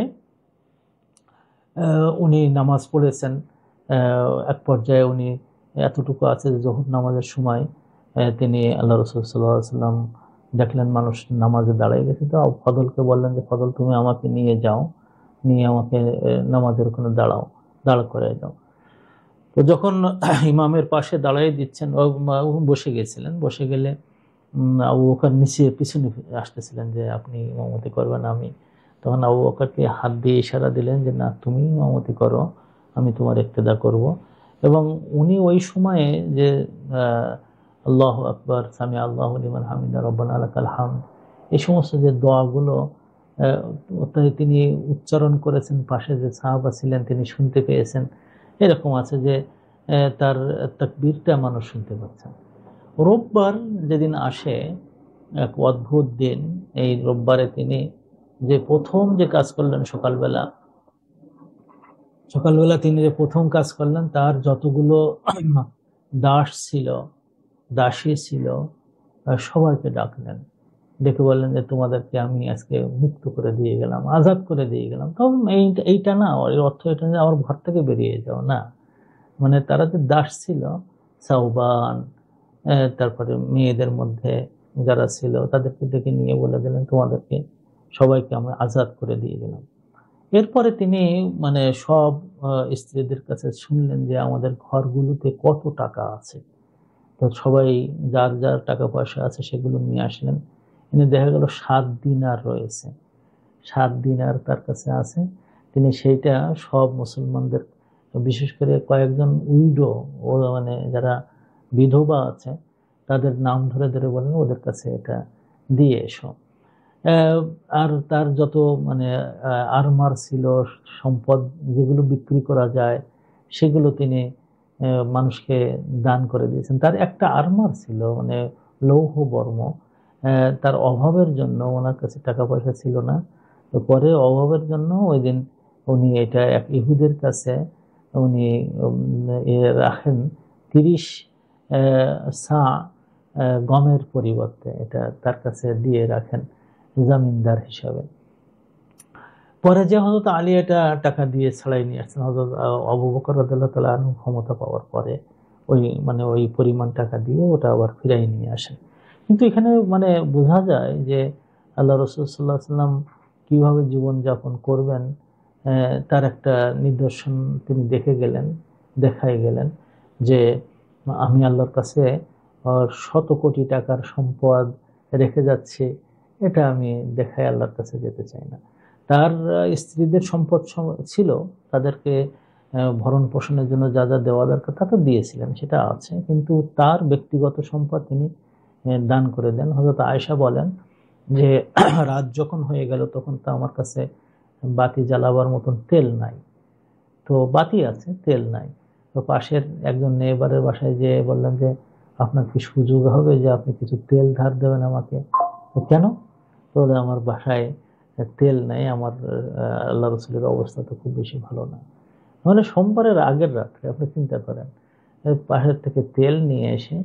[SPEAKER 1] উনি নামাজ পড়েছেন, এক পর্যায়ে উনি এতটুকু আছে যে জোহর নামাজের সময় তিনি আল্লাহ রাসূল সাল্লাল্লাহু আলাইহি ওয়াসাল্লাম দেখলেন মানুষ নামাজে দাঁড়িয়ে গেছে, তো ফজলকে বললেন যে ফজল তুমি আমাকে নিয়ে যাও, নিয়ে আমাকে নামাজের ওখানে দাঁড় করে দাও। তো যখন ইমামের পাশে দাঁড়াই দিচ্ছেন, বসে গেছিলেন, বসে গেলে আবু বকর নিচে পিছনে আসতেছিলেন যে আপনি ইমামতি করবেন। আমি তখন আবু বকরকে হাত দিয়ে ইশারা দিলেন যে না, তুমি ইমামতি করো, আমি তোমার ইক্তেদা করব। এবং উনি ওই সময়ে যে আল্লাহু আকবার, সামি আল্লাহু লিমান হামিদা, রব্বানা লাকাল হামদ, এই সমস্ত যে দোয়াগুলো তিনি উচ্চারণ করেছেন, পাশে যে সাহাবা ছিলেন তিনি শুনতে পেয়েছেন। এরকম আছে যে তার তাকবীরটা মানুষ শুনতে পাচ্ছেন। রোববার যেদিন আসে, এক অদ্ভুত দিন, এই রোববারে তিনি যে প্রথম যে কাজ করলেন সকালবেলা তিনি যে প্রথম কাজ করলেন, তার যতগুলো দাস ছিল, দাসী ছিল, সবাইকে ডাকলেন, ডেকে বললেন যে তোমাদেরকে আমি আজকে মুক্ত করে দিয়ে গেলাম, আজাদ করে দিয়ে গেলাম। তখন এইটা না, এর অর্থ এটা যে আমার ঘর থেকে বেরিয়ে যাও না, মানে তারা যে দাস ছিল, সাওবান, তারপরে মেয়েদের মধ্যে যারা ছিল তাদেরকে ডেকে নিয়ে বলে দিলেন তোমাদেরকে সবাইকে আমরা আজাদ করে দিয়ে গেলাম। এরপরে তিনি মানে সব স্ত্রীদের কাছে শুনলেন যে আমাদের ঘরগুলোতে কত টাকা আছে। তো সবাই যার যার টাকা পয়সা আছে সেগুলো নিয়ে আসলেন, এনে দেখা গেল 7 দিনার রয়েছে, 7 দিনার তার কাছে আছে। তিনি সেইটা সব মুসলমানদের, বিশেষ করে কয়েকজন উইডো ও মানে যারা বিধবা আছে তাদের নাম ধরে ধরে বলেন ওদের কাছে এটা দিয়ে এসো। আর তার যত মানে আরমার ছিল, সম্পদ যেগুলো বিক্রি করা যায় সেগুলো তিনি মানুষকে দান করে দিয়েছেন। তার একটা আরমার ছিল, মানে লৌহ বর্ম। তার অভাবের জন্য ওনার কাছে টাকা পয়সা ছিল না, তো পরে অভাবের জন্য ওই দিন উনি এটা এক ইহুদের কাছে উনি রাখেন 30 সা গমের পরিবর্তে, এটা তার কাছে দিয়ে রাখেন জামিনদার হিসাবে। পরে যে হযরত আলী এটা টাকা দিয়ে ছাড়াই নিয়ে আসছেন, হযরত আবু বকর রাদিয়াল্লাহু তাআলা আনহু ক্ষমতা পাওয়ার পরে ওই পরিমাণ টাকা দিয়ে ওটা আবার ফিরাই নিয়ে আসেন। কিন্তু এখানে মানে বোঝা যায় যে আল্লাহ রাসূল সাল্লাল্লাহু আলাইহি ওয়াসাল্লাম কিভাবে জীবন যাপন করবেন তার একটা নিদর্শন তিনি দেখাই গেলেন যে আমি আল্লাহর কাছে শত কোটি টাকার সম্পদ রেখে যাচ্ছি, এটা আমি দেখাই আল্লাহর কাছে যেতে চাই না। তার স্ত্রীদের সম্পদ ছিল, তাদেরকে ভরণ পোষণের জন্য যা যা দেওয়া দরকার তা তো দিয়েছিলেন, সেটা আছে, কিন্তু তার ব্যক্তিগত সম্পদ তিনি দান করে দেন। হযরত আয়েশা বলেন যে রাত যখন হয়ে গেল তখন তো আমার কাছে বাতি জ্বালাবার মতন তেল নাই, তো বাতি আছে তেল নাই। তো পাশের একজন নেবারের বাসায় যেয়ে বললেন যে আপনার কি সুযোগ হবে যে আপনি কিছু তেল ধার দেবেন আমাকে? কেন? বলে আমার বাসায় তেল নাই, আমার আল্লাহ রসুলের অবস্থা তো খুব বেশি ভালো না। মানে সোমবারের আগের রাত্রে আপনি চিন্তা করেন, পাশের থেকে তেল নিয়ে এসে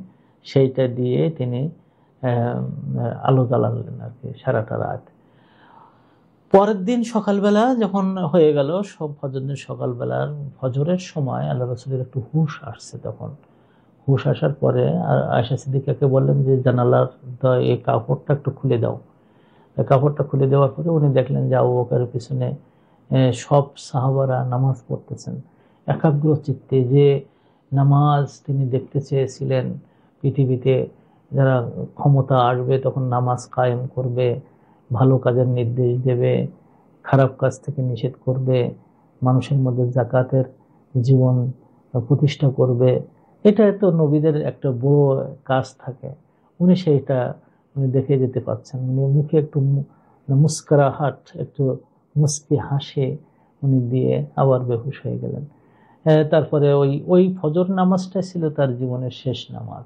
[SPEAKER 1] সেইটা দিয়ে তিনি আলো জ্বালালেন আর কি সারাটা রাত। পরের দিন সকালবেলা যখন হয়ে গেল, সকালবেলার ফজরের সময় আল্লাহ রসুলের একটু হুঁশ আসছে। তখন হুঁশ আসার পরে আয়েশা সিদ্দিকাকে বললেন যে জানালার এই কাপড়টা একটু খুলে দাও। কাপড়টা খুলে দেওয়ার পরে উনি দেখলেন যে আবু বকরের পিছনে সব সাহাবারা নামাজ পড়তেছেন একাগ্র চিত্তে। যে নামাজ তিনি দেখতে চেয়েছিলেন, পৃথিবীতে যারা ক্ষমতা আসবে তখন নামাজ কায়েম করবে, ভালো কাজের নির্দেশ দেবে, খারাপ কাজ থেকে নিষেধ করবে, মানুষের মধ্যে জাকাতের জীবন প্রতিষ্ঠা করবে, এটা তো নবীদের একটা বড় কাজ থাকে। উনি সেইটা উনি দেখে যেতে পারছেন। উনি মুখে একটু মুস্কুরাহাট, একটু মুস্কি হাসি উনি দিয়ে আবার বেহুশ হয়ে গেলেন। তারপরে ওই ফজর নামাজটা ছিল তার জীবনের শেষ নামাজ।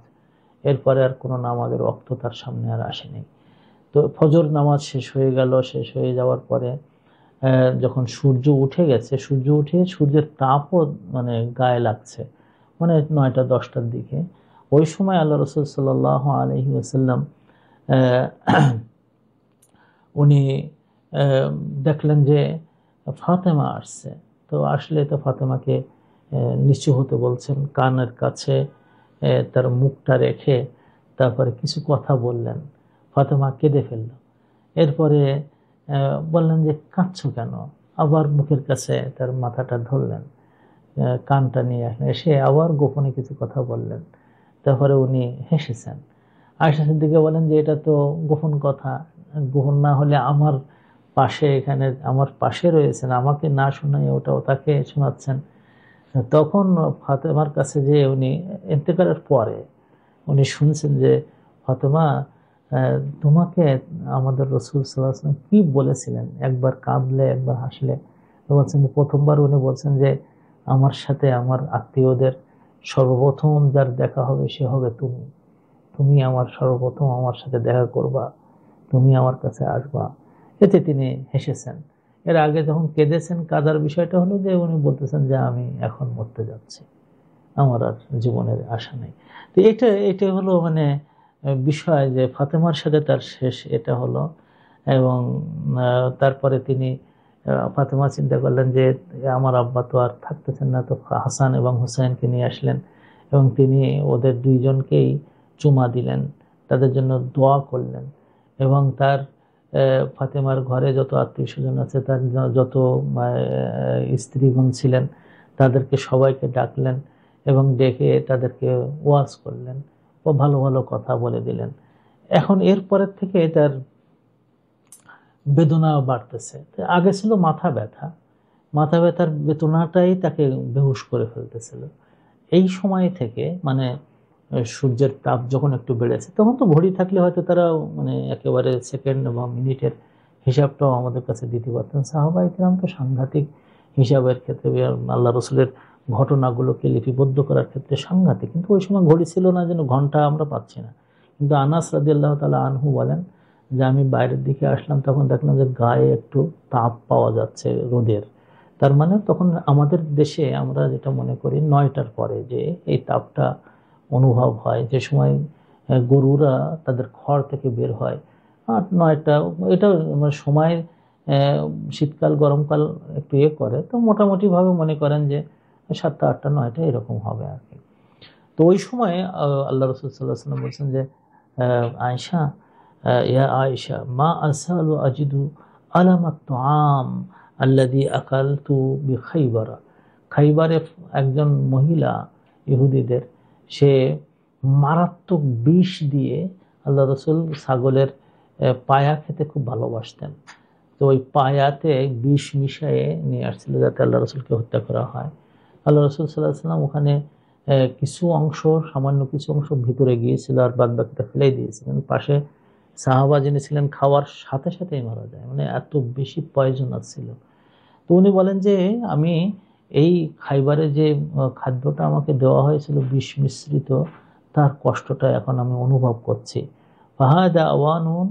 [SPEAKER 1] এরপরে আর কোনো নামাজের ওয়াক্ত তার সামনে আর আসেনি। তো ফজর নামাজ শেষ হয়ে গেল। শেষ হয়ে যাওয়ার পরে যখন সূর্য উঠে গেছে, সূর্য উঠে সূর্যের তাপও মানে গায়ে লাগছে, মানে 9টা-10টার দিকে, ওই সময় আল্লাহ রাসূল সাল্লাল্লাহু আলাইহি ওয়াসাল্লাম উনি দেখলেন যে ফাতেমা আসছে। তো আসলে তো ফাতেমাকে নিচু হতে বলছেন, কানের কাছে তার মুখটা রেখে তারপরে কিছু কথা বললেন। ফাতেমা কেঁদে ফেলল। এরপরে বললেন যে কাঁদছো কেন? আবার মুখের কাছে তার মাথাটা ধরলেন, কানটা নিয়ে এসে আবার গোপনে কিছু কথা বললেন। তারপরে উনি হেসেছেন। আয়েশা সিদ্দিকা বলেন যে এটা তো গোপন কথা, গোপন না হলে আমার পাশে রয়েছেন, আমাকে না শোনাই ওটাও তাকে শোনাচ্ছেন। তখন ফাতেমার কাছে যে উনি ইন্তেকালের পরে উনি শুনছেন যে ফাতেমা, তোমাকে আমাদের রাসূল সাল্লাল্লাহু আলাইহি ওয়াসাল্লাম কি বলেছিলেন? একবার কাঁদলে, একবার হাসলে। বলছেন প্রথমবার উনি বলছেন যে আমার সাথে আমার আত্মীয়দের সর্বপ্রথম যার দেখা হবে সে হবে তুমি আমার সর্বপ্রথম আমার সাথে দেখা করবা, তুমি আমার কাছে আসবা। এতে তিনি হেসেছেন। এর আগে যখন কেঁদেছেন, কাঁদার বিষয়টা হলো যে উনি বলতেছেন যে আমি এখন মরতে যাচ্ছি, আমার আর জীবনের আশা নেই। তো এটা হলো মানে বিষয় যে ফাতেমার সাথে তার শেষ এটা হলো। এবং তারপরে তিনি ফাতেমা চিন্তা করলেন যে আমার আব্বা তো আর থাকতেছেন না, তো হাসান এবং হুসাইনকে নিয়ে আসলেন এবং তিনি ওদের দুইজনকেই চুমা দিলেন, তাদের জন্য দোয়া করলেন এবং তার ফাতেমার ঘরে যত আত্মীয় স্বজন আছে, তার যত স্ত্রীগণ ছিলেন তাদেরকে সবাইকে ডাকলেন এবং ডেকে তাদেরকে ওয়াজ করলেন ও ভালো ভালো কথা বলে দিলেন। এখন এরপরের থেকে তার বেদনা বাড়তেছে। আগে ছিল মাথা ব্যথার বেদনাটাই তাকে বেহুশ করে ফেলতেছিল। এই সময় থেকে মানে সূর্যের তাপ যখন একটু বেড়েছে, তখন তো ঘড়ি থাকলে হয়তো তারা মানে একেবারে সেকেন্ড বা মিনিটের হিসাবটাও আমাদের কাছে দিতে পারতেন। সাহাবায়ে কেরাম তো সাংঘাতিক হিসাবের ক্ষেত্রে, আল্লাহ রসুলের ঘটনাগুলোকে লিপিবদ্ধ করার ক্ষেত্রে সাংঘাতিক। কিন্তু ওই সময় ঘড়ি ছিল না, যেন ঘন্টা আমরা পাচ্ছি না। কিন্তু আনাস রাদিয়াল্লাহু তাআলা আনহু বলেন যে আমি বাইরের দিকে আসলাম, তখন দেখলাম যে গায়ে একটু তাপ পাওয়া যাচ্ছে রোদের। তার মানে তখন আমাদের দেশে আমরা যেটা মনে করি 9টার পরে যে এই তাপটা অনুভব হয়, যে সময় গরুরা তাদের খড় থেকে বের হয় 8-9টা, এটা মানে সময় শীতকাল গরমকাল একটু করে, তো মোটামুটি ভাবে মনে করেন যে 7টা 8টা 9টা এরকম হবে আর কি। তো ওই সময় আল্লাহ রাসূল সাল্লাল্লাহু আলাইহি ওয়াসাল্লাম বলছেন যে আয়েশা, ইয়া আয়েশা মা আসালু আজিদু আলামাত তুআম আল্লাযী আকালতু বিখাইবার। খাইবারে একজন মহিলা ইহুদিদের, সে মারাত্মক বিষ দিয়ে আল্লাহ রাসূল ছাগলের পায়া খেতে খুব ভালোবাসতেন। তো ওই পায়াতে বিষ মিশিয়ে নিয়ে আসছিল যাতে আল্লাহ রাসূলকে হত্যা করা হয়। আল্লাহ রাসূল সাল্লাল্লাহু আলাইহি ওয়াসাল্লাম ওখানে কিছু অংশ, সামান্য কিছু অংশ ভিতরে গিয়েছিল আর বাদ বাকিটা ফেলে দিয়েছিলেন। পাশে সাহাবা যিনি ছিলেন খাওয়ার সাথে সাথেই মারা যায়, মানে এত বেশি পয়জনাস ছিল। তো উনি বলেন যে আমি এই খাইবারে যে খাদ্যটা আমাকে দেওয়া হয়েছিল বিষ মিশ্রিত, তার কষ্টটা এখন আমি অনুভব করছি। ফাহাদা আওয়ানুন,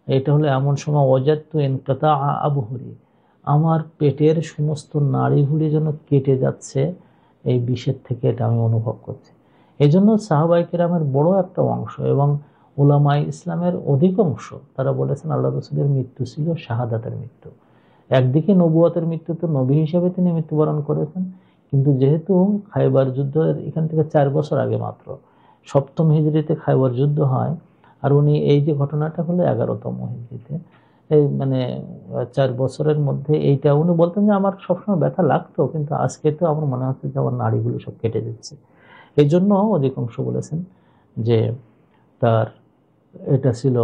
[SPEAKER 1] এটা হলো এমন সময় ওয়াজাদতু ইনকাতা আবহুরি, আমার পেটের সমস্ত নাড়িভুড়ি যেন কেটে যাচ্ছে এই বিষের থেকে, এটা আমি অনুভব করছি। এই জন্য সাহাবায়ে কেরামের বড় একটা অংশ এবং উলামায়ে ইসলামের অধিকাংশ তারা বলেছেন আল্লাহ রাসূলের মৃত্যু ছিল শাহাদাতের মৃত্যু। একদিকে নবুয়তের মৃত্যু, তো নবী হিসেবে তিনি মৃত্যুবরণ করেছেন, কিন্তু যেহেতু খাইবার যুদ্ধের এখান থেকে 4 বছর আগে মাত্র 7ম হিজরিতে খাইবার যুদ্ধ হয়, আর উনি এই যে ঘটনাটা হলো 11তম হিজরিতে, এই মানে 4 বছরের মধ্যে এইটা উনি বলতেন যে আমার সবসময় ব্যথা লাগতো, কিন্তু আজকে তো আমার মনে হচ্ছে যে আমার নাড়িগুলো সব কেটে যাচ্ছে। এই জন্য অধিকাংশ বলেছেন যে তার এটা ছিল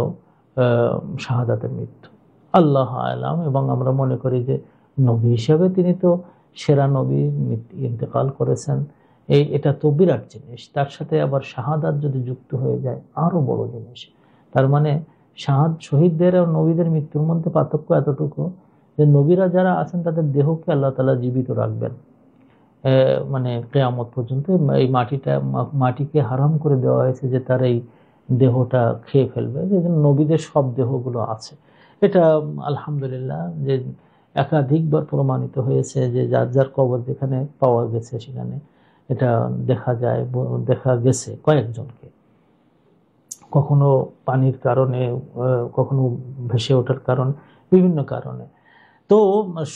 [SPEAKER 1] শাহাদাতের মৃত্যু। আল্লাহ আলাম। এবং আমরা মনে করি যে নবী হিসাবে তিনি তো সেরা নবী, ইন্তেকাল করেছেন, এটা তো বিরাট জিনিস। তার সাথে আবার শাহাদাত যদি যুক্ত হয়ে যায় আরো বড় জিনিস। তার মানে শহীদদের আর নবীদের মৃত্যুর মধ্যে পার্থক্য এতটুকু যে নবীরা যারা আছেন তাদের দেহকে আল্লাহ তাআলা জীবিত রাখবেন, মানে কিয়ামত পর্যন্ত। এই মাটিকে হারাম করে দেওয়া হয়েছে যে তার এই দেহটা খেয়ে ফেলবে, যে নবীদের সব দেহগুলো আছে। এটা আলহামদুলিল্লাহ যে একাধিকবার প্রমাণিত হয়েছে যে যার যার কবর যেখানে পাওয়া গেছে সেখানে এটা দেখা গেছে কয়েকজনকে, কখনো পানির কারণে, কখনো ভেসে ওঠার কারণে, বিভিন্ন কারণে। তো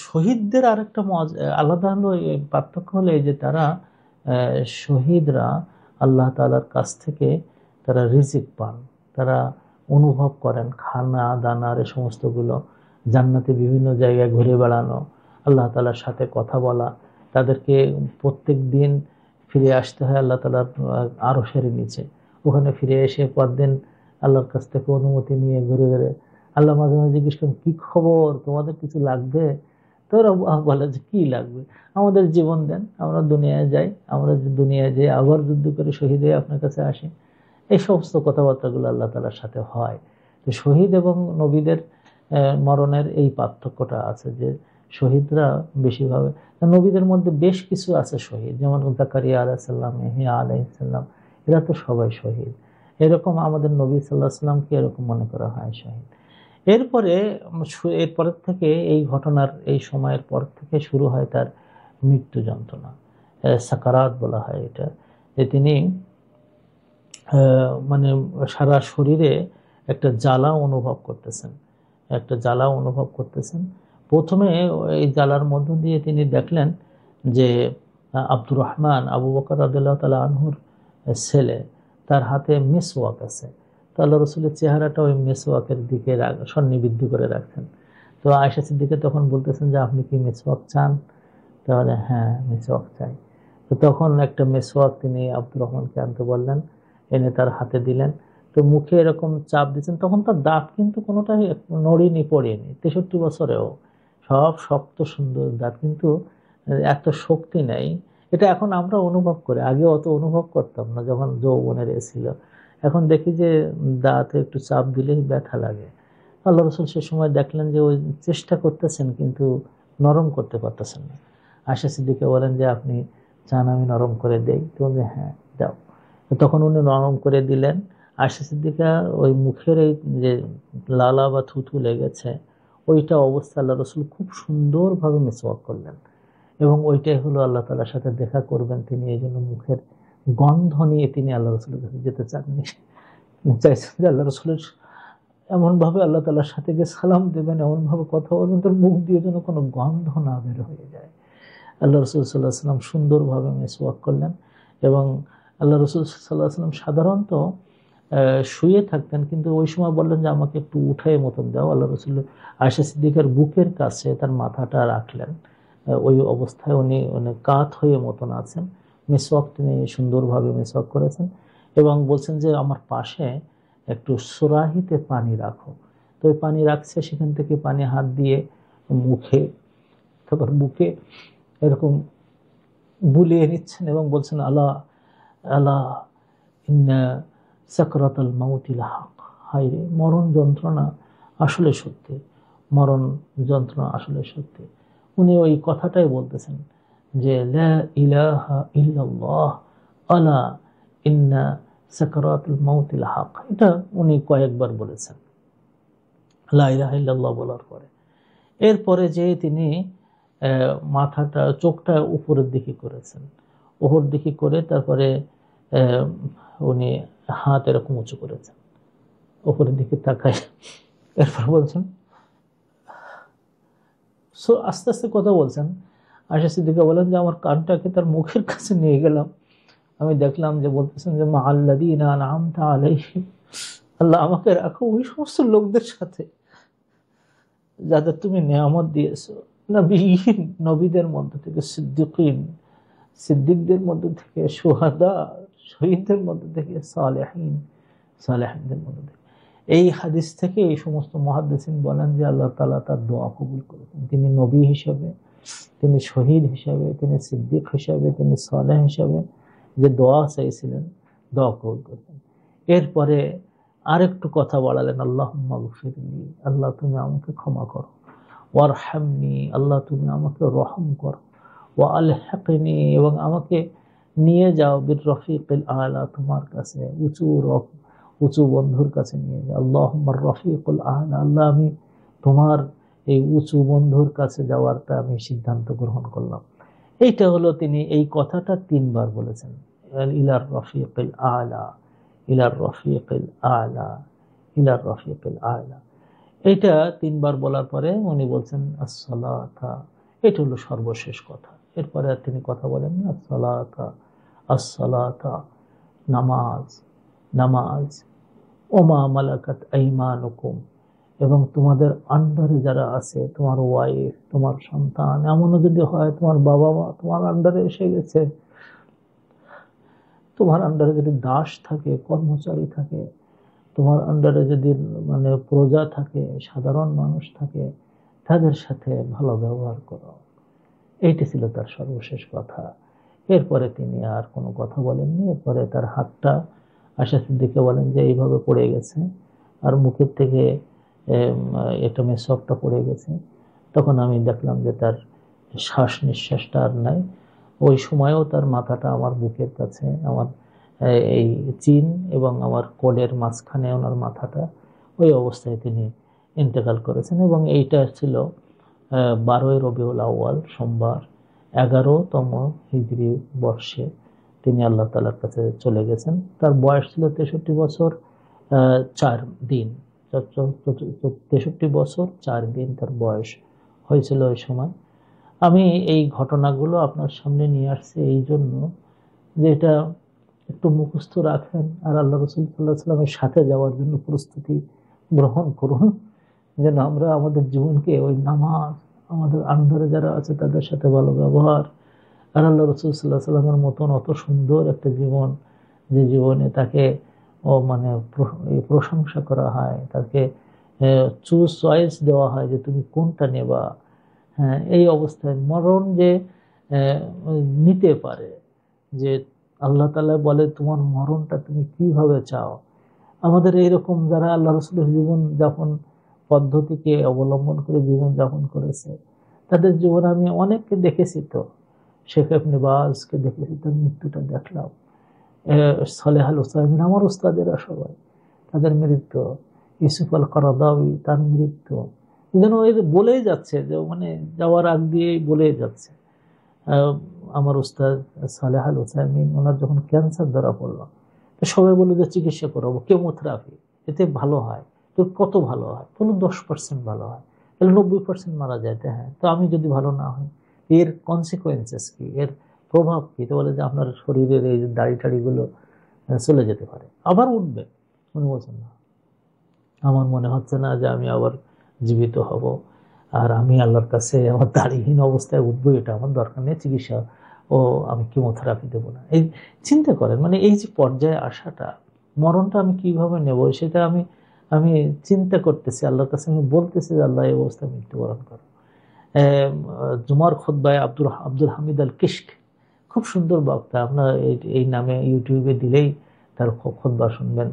[SPEAKER 1] শহীদদের আরেকটা আলাদা হলো, পার্থক্য হলো এই যে তারা শহীদরা আল্লাহ তাআলার কাছ থেকে তারা রিজিক পান, তারা অনুভব করেন খানা দানার এই সমস্তগুলো, জান্নাতে বিভিন্ন জায়গায় ঘুরে বেড়ানো, আল্লাহ তাআলার সাথে কথা বলা। তাদেরকে প্রত্যেক দিন ফিরে আসতে হয় আল্লাহ তাআলার আরশের নিচে, ওখানে ফিরে এসে পরদিন আল্লাহর কাছ থেকে অনুমতি নিয়ে ঘুরে ঘুরে আল্লাহ মাঝে মাঝে জিজ্ঞেস করেন কি খবর, তোমাদের কিছু লাগবে? তোরা বলে যে কি লাগবে, আমাদের জীবন দেন, আমরা দুনিয়ায় যাই, আমরা দুনিয়ায় যাই আবার যুদ্ধ করে শহীদ হয়ে আপনার কাছে আসি। এই সমস্ত কথাবার্তাগুলো আল্লাহ তাআলার সাথে হয়। তো শহীদ এবং নবীদের মরণের এই পার্থক্যটা আছে যে শহীদরা বেশিভাবে, নবীদের মধ্যে বেশ কিছু আছে শহীদ, যেমন জাকারিয়া আলাইহিস সালাম, ইয়াহইয়া আলাইহিস সালাম, এরা তো সবাই শহীদ। এরকম আমাদের নবী সাল্লাল্লাহু আলাইহি সাল্লামকে এরকম মনে করা হয় শহীদ। এরপরের থেকে এই ঘটনার এই সময়ের পর থেকে শুরু হয় তার মৃত্যু যন্ত্রণা, সাকারাত বলা হয় এটা, যে তিনি মানে সারা শরীরে একটা জ্বালা অনুভব করতেছেন। প্রথমে এই জ্বালার মধ্য দিয়ে তিনি দেখলেন যে আব্দুর রহমান আবু বকর রাদিয়াল্লাহু তাআলা আনহুর ছেলে, তার হাতে মিসওয়াক আছে। তো আল্লাহ রাসূলের চেহারাটা ওই মিসওয়াকের দিকে সন্নিবিদ্ধ করে রাখছেন। তো আয়েশা সিদ্দিকা তখন বলতেছেন যে আপনি কি মিসওয়াক চান? তাহলে হ্যাঁ মিসওয়াক চাই। তো তখন একটা মিসওয়াক তিনি আব্দুর রহমানকে আনতে বললেন, এনে তার হাতে দিলেন। তো মুখে এরকম চাপ দিচ্ছেন, তখন তার দাঁত কিন্তু কোনোটাই নড়েনি পড়েনি, 63 বছরেও সব শক্ত সুন্দর দাঁত, কিন্তু এত শক্তি নেই। এটা এখন আমরা অনুভব করি, আগে অত অনুভব করতাম না যখন যৌবনের ছিল। এখন দেখি যে দাঁতে একটু চাপ দিলেই ব্যথা লাগে। আল্লাহ রাসূল সে সময় দেখলেন যে ওই চেষ্টা করতেছেন কিন্তু নরম করতে পারতেছেন না। আয়েশা সিদ্দিকা বলেন যে আপনি চান আমি নরম করে দেই? তুমি হ্যাঁ দাও। তখন উনি নরম করে দিলেন। আয়েশা সিদ্দিকা ওই মুখের এই যে লালা বা থুথু লেগেছে ওইটা অবস্থা আল্লাহ রসুল খুব সুন্দরভাবে মিসওয়াক করলেন, এবং ওইটাই হলো আল্লাহ তাআলার সাথে দেখা করবেন তিনি, এই জন্য মুখের গন্ধ নিয়ে তিনি আল্লাহ রসুলের কাছে যেতে চাননি। তিনি চাইছেন যে আল্লাহ রসুলের এমনভাবে আল্লাহ তাআলার সাথে গিয়ে সালাম দেবেন, এমনভাবে কথা বলবেন তোর মুখ দিয়ে যেন কোনো গন্ধ না বের হয়ে যায়। আল্লাহ রসুল সাল্লাহ সাল্লাম সুন্দরভাবে মিসওয়াক করলেন, এবং আল্লাহ রসুল সাল্লাহ সাল্লাম সাধারণত শুয়ে থাকতেন, কিন্তু ওই সময় বললেন যে আমাকে একটু উঠায় মতন দাও। আল্লাহ রসুল আয়েশা সিদ্দিকার বুকের কাছে তার মাথাটা রাখলেন, ওই অবস্থায় উনি কাত হয়ে মতন আছেন। মিসওয়াক তিনি সুন্দরভাবে মিসওয়াক করেছেন, এবং বলছেন যে আমার পাশে একটু সুরাহিতে পানি রাখো। তো ওই পানি রাখছে, সেখান থেকে পানি হাত দিয়ে মুখে তারপর বুকে এরকম বুলিয়ে নিচ্ছেন, এবং বলছেন আলা আলা ইন্না সাকরাতুল মাউতি লাহাক, হায়রে মরণ যন্ত্রণা আসলে সত্যি, মরণ যন্ত্রণা আসলে সত্যি। উনি ওই কথাটাই বলতেছেন যে লা ইলাহা ইল্লাল্লাহ আলা ইন্না সাকরাতুল মাউতি লাহাক। এটা উনি কয়েকবার বলেছেন লা ইলাহা ইল্লাল্লাহ বলার পরে। এরপরে যে তিনি মাথাটা চোখটা উপরের দিকে করেছেন, উপর দিকে করে তারপরে উনি হাত এরকম উঁচু করেছেন, উপরের দিকে তাকায়। এরপর বলছেন আস্তে আস্তে কথা বলছেন। আয়েশা সিদ্দিকা বলেন যে আমার কানটাকে তার মুখের কাছে নিয়ে গেলাম, আমি দেখলাম যে বলতেছেন যে মা আল্লাযীনা আনআমতা আলাইহিম, আল্লাহ আমাকে রাখো ওই সমস্ত লোকদের সাথে যাদের তুমি নিয়ামত দিয়েছো, নবীন নবীদের মধ্য থেকে, সিদ্দিকিন সিদ্দিকদের মধ্য থেকে, শুহাদা শহীদদের মধ্য থেকে, সালেহিন সালেহিনদের মধ্য থেকে। এই হাদিস থেকে এই সমস্ত মুহাদ্দিসিন বলেন যে আল্লাহ তাআলা তার দোয়া কবুল করেছেন। তিনি নবী হিসাবে, তিনি শহীদ হিসাবে, তিনি সিদ্দিক হিসাবে, তিনি সালেহ হিসাবে যে দোয়া চাইছিলেন দোয়া কবুল করেছেন। এরপরে আরেকটু কথা বাড়ালেন, আল্লাহুম্মা গফিরলি, আল্লাহ তুমি আমাকে ক্ষমা করো, ওয়ারহামনি, আল্লাহ তুমি আমাকে রহম করো, ওয়া আলহিকনি, এবং আমাকে নিয়ে যাও বির রফিকিল আলা, তোমার কাছে উঁচু বন্ধুর কাছে নিয়ে যাও। আল্লাহুম্মা রফিকুল আলা, আল্লাহ আমি তোমার এই উঁচু বন্ধুর কাছে যাওয়ারটা আমি সিদ্ধান্ত গ্রহণ করলাম। এইটা হলো তিনি এই কথাটা 3 বার বলেছেন, ইলার রফিকিল আলা, ইলার রফিকিল আলা, ইলার রফিকিল আলা। এটা 3 বার বলার পরে উনি বলছেন আসসালাতা, এটা হলো সর্বশেষ কথা। এরপরে আর তিনি কথা বলেন না। আসসালাতা আসসালাতা, নামাজ নামাজ, ওমা মালাকাত আইমানুকুম, এবং তোমাদের আন্ডারে যারা আছে, তোমার ওয়াইফ, তোমার সন্তান, এমনও যদি হয় তোমার বাবা মা তোমার আন্ডারে এসে গেছে, তোমার আন্ডারে যদি দাস থাকে, কর্মচারী থাকে, তোমার আন্ডারে যদি প্রজা থাকে, সাধারণ মানুষ থাকে, তাদের সাথে ভালো ব্যবহার করো। এইটি ছিল তার সর্বশেষ কথা। এরপরে তিনি আর কোনো কথা বলেননি। এরপরে তার হাতটা আয়েশা সিদ্দিকা বলেন যে এইভাবে পড়ে গেছে, আর মুখের থেকে এটা মেসওয়াকটা পড়ে গেছে। তখন আমি দেখলাম যে তার শ্বাস নিঃশ্বাসটা আর নাই। ওই সময়ও তার মাথাটা আমার বুকের কাছে, আমার এই চিন এবং আমার কোলের মাঝখানে ওনার মাথাটা, ওই অবস্থায় তিনি ইন্তেকাল করেছেন। এবং এইটা ছিল 12ই রবিউল আউয়াল সোমবার, 11তম হিজরি বর্ষে তিনি আল্লাহ তাআলার কাছে চলে গেছেন। তার বয়স ছিল 63 বছর 4 দিন, 63 বছর 4 দিন তার বয়স হয়েছিল ওই সময়। আমি এই ঘটনাগুলো আপনার সামনে নিয়ে আসছি এই জন্য যে এটা একটু মুখস্থ রাখেন, আর আল্লাহ রাসূল সাল্লাল্লাহু আলাইহি ওয়াসাল্লামের সাথে যাওয়ার জন্য প্রস্তুতি গ্রহণ করুন, যেন আমরা আমাদের জীবনকে ওই নামাজ, আমাদের আন্ডারে যারা আছে তাদের সাথে ভালো ব্যবহার, আর আল্লাহ রাসূল সাল্লাল্লাহু আলাইহি ওয়াসাল্লামের মতন অত সুন্দর একটা জীবন, যে জীবনে তাকে প্রশংসা করা হয়, তাকে চয়েস দেওয়া হয় যে তুমি কোনটা নেবা। হ্যাঁ, এই অবস্থায় মরণ যে নিতে পারে, যে আল্লাহ তাআলা বলে তোমার মরণটা তুমি কিভাবে চাও। আমাদের এইরকম যারা আল্লাহ রাসূলের জীবন যাপন পদ্ধতিকে অবলম্বন করে জীবন যাপন করেছে, তাদের জীবন আমি অনেককে দেখেছি। তো শেখ ইবনে বাজকে দেখেছি, তার মৃত্যুটা দেখলাম। সালেহ আল উসাইমিন আমার উস্তাদেরা সবাই, তাদের মৃত্যু। ইউসুফ আল কারাদাওয়ি, তার মৃত্যু। যেন এই যে বলেই যাচ্ছে, যে মানে যাওয়ার আগ দিয়েই বলেই যাচ্ছে। আমার উস্তাদ সালেহ আল উসাইমিন, ওনার যখন ক্যান্সার ধরা পড়লো, তো সবাই বললো যে চিকিৎসা করাবো, কেমোথেরাপি, এতে ভালো হয়। তো কত ভালো হয়? বলুন 10% ভালো হয়, তাহলে 90% মারা যায়। হ্যাঁ, তো আমি যদি ভালো না হই, এর কনসিকোয়েন্সেস কি, এর প্রভাব কি? তো বলে যে আপনার শরীরের এই দাড়ি টাড়িগুলো চলে যেতে পারে, আবার উঠবে। উনি বলছেন না, আমার মনে হচ্ছে না যে আমি আবার জীবিত হব, আর আমি আল্লাহর কাছে আমার দাড়িহীন অবস্থায় উঠবো, এটা আমার দরকার নেই, চিকিৎসা ও আমি কিমোথেরাপি দেবো না। এই চিন্তা করেন, মানে এই যে পর্যায়ে আসাটা, মরণটা আমি কিভাবে নেব, সেটা আমি আমি চিন্তা করতেছি, আল্লাহর কাছে আমি বলতেছি যে আল্লাহ এই অবস্থায় মৃত্যুবরণ করো। জুমার খুতবায় আব্দুল হামিদ আল কিশক, খুব সুন্দর বক্তা, আপনার এই নামে ইউটিউবে দিলেই তার খুতবা শুনবেন।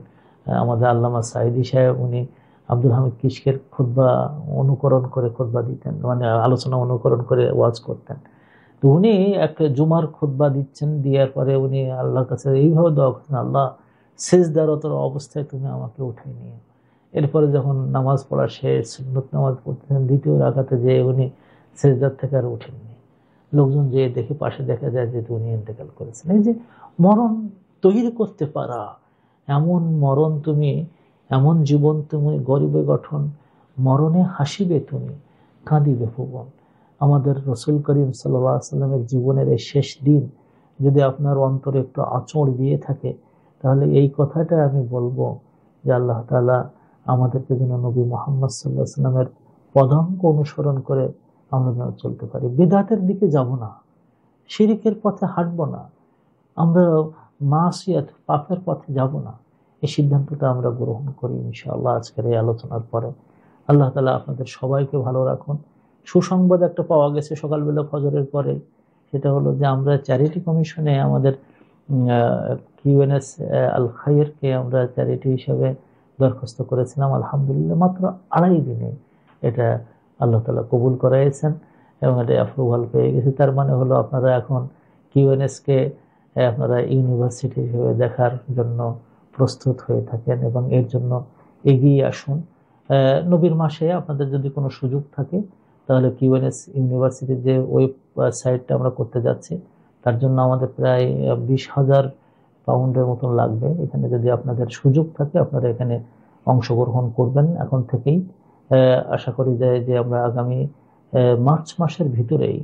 [SPEAKER 1] আমাদের আল্লামা সাঈদী সাহেব, উনি আব্দুল হামিদ কিশকের খুতবা অনুকরণ করে খুতবা দিতেন, মানে আলোচনা অনুকরণ করে ওয়াজ করতেন। তো উনি একটা জুমার খুতবা দিচ্ছেন, দেওয়ার পরে উনি আল্লাহর কাছে এইভাবে দোয়া করছেন, আল্লাহ সিজদারত অবস্থায় তুমি আমাকে উঠাই নিও। এরপরে যখন নামাজ পড়া শেষ, সুন্নত নামাজ পড়তেছেন, দ্বিতীয় রাকাতে যেয়ে উনি সিজদার থেকে আর উঠেননি। লোকজন যেয়ে দেখে, পাশে দেখা যায় যে উনি ইন্তেকাল করেছেন। এই যে মরণ তৈরি করতে পারা, এমন মরণ তুমি, এমন জীবন তুমি গরিবে গঠন, মরণে হাসিবে তুমি, কাঁদিবে ভুবন। আমাদের রসুল করিম সাল্লাল্লাহু আলাইহি সাল্লামের জীবনের এই শেষ দিন যদি আপনার অন্তরে একটু আঁচড় দিয়ে থাকে, তাহলে এই কথাটা আমি বলবো যে আল্লাহ তাআলা আমাদেরকে যেন নবী মুহাম্মদ সাল্লাল্লাহু আলাইহি সাল্লামের পদাঙ্ক অনুসরণ করে আমরা যেন চলতে পারি। বিদআতের দিকে যাব না, শিরকের পথে হাঁটবো না, আমরা মাসিয়াত পাপের পথে যাব না। এই সিদ্ধান্তটা আমরা গ্রহণ করি ইনশাআল্লাহ আজকের এই আলোচনার পরে। আল্লাহ তাআলা আপনাদের সবাইকে ভালো রাখুন। সুসংবাদ একটা পাওয়া গেছে সকালবেলা ফজরের পরে, সেটা হলো যে আমরা চ্যারিটি কমিশনে আমাদের কিউএনএস আল খায়েরকে আমরা চ্যারিটি হিসেবে দরখাস্ত করেছিলাম। আলহামদুলিল্লাহ মাত্র 2.5 দিনে এটা আল্লাহ তাআলা কবুল করাইছেন এবং এটা অ্যাপ্রুভাল পেয়ে গেছে। তার মানে হলো আপনারা এখন কিউএনএসকে আপনারা ইউনিভার্সিটি হিসেবে দেখার জন্য প্রস্তুত হয়ে থাকেন এবং এর জন্য এগিয়ে আসুন। নবীর মাসে আপনাদের যদি কোনো সুযোগ থাকে, তাহলে কিউএনএস ইউনিভার্সিটির যে ওয়েবসাইটটা আমরা করতে যাচ্ছি, তার জন্য আমাদের প্রায় 20,000 পাউন্ডের মতন লাগবে। এখানে যদি আপনাদের সুযোগ থাকে, আপনারা এখানে অংশগ্রহণ করবেন এখন থেকেই। আশা করি যে আমরা আগামী মার্চ মাসের ভিতরেই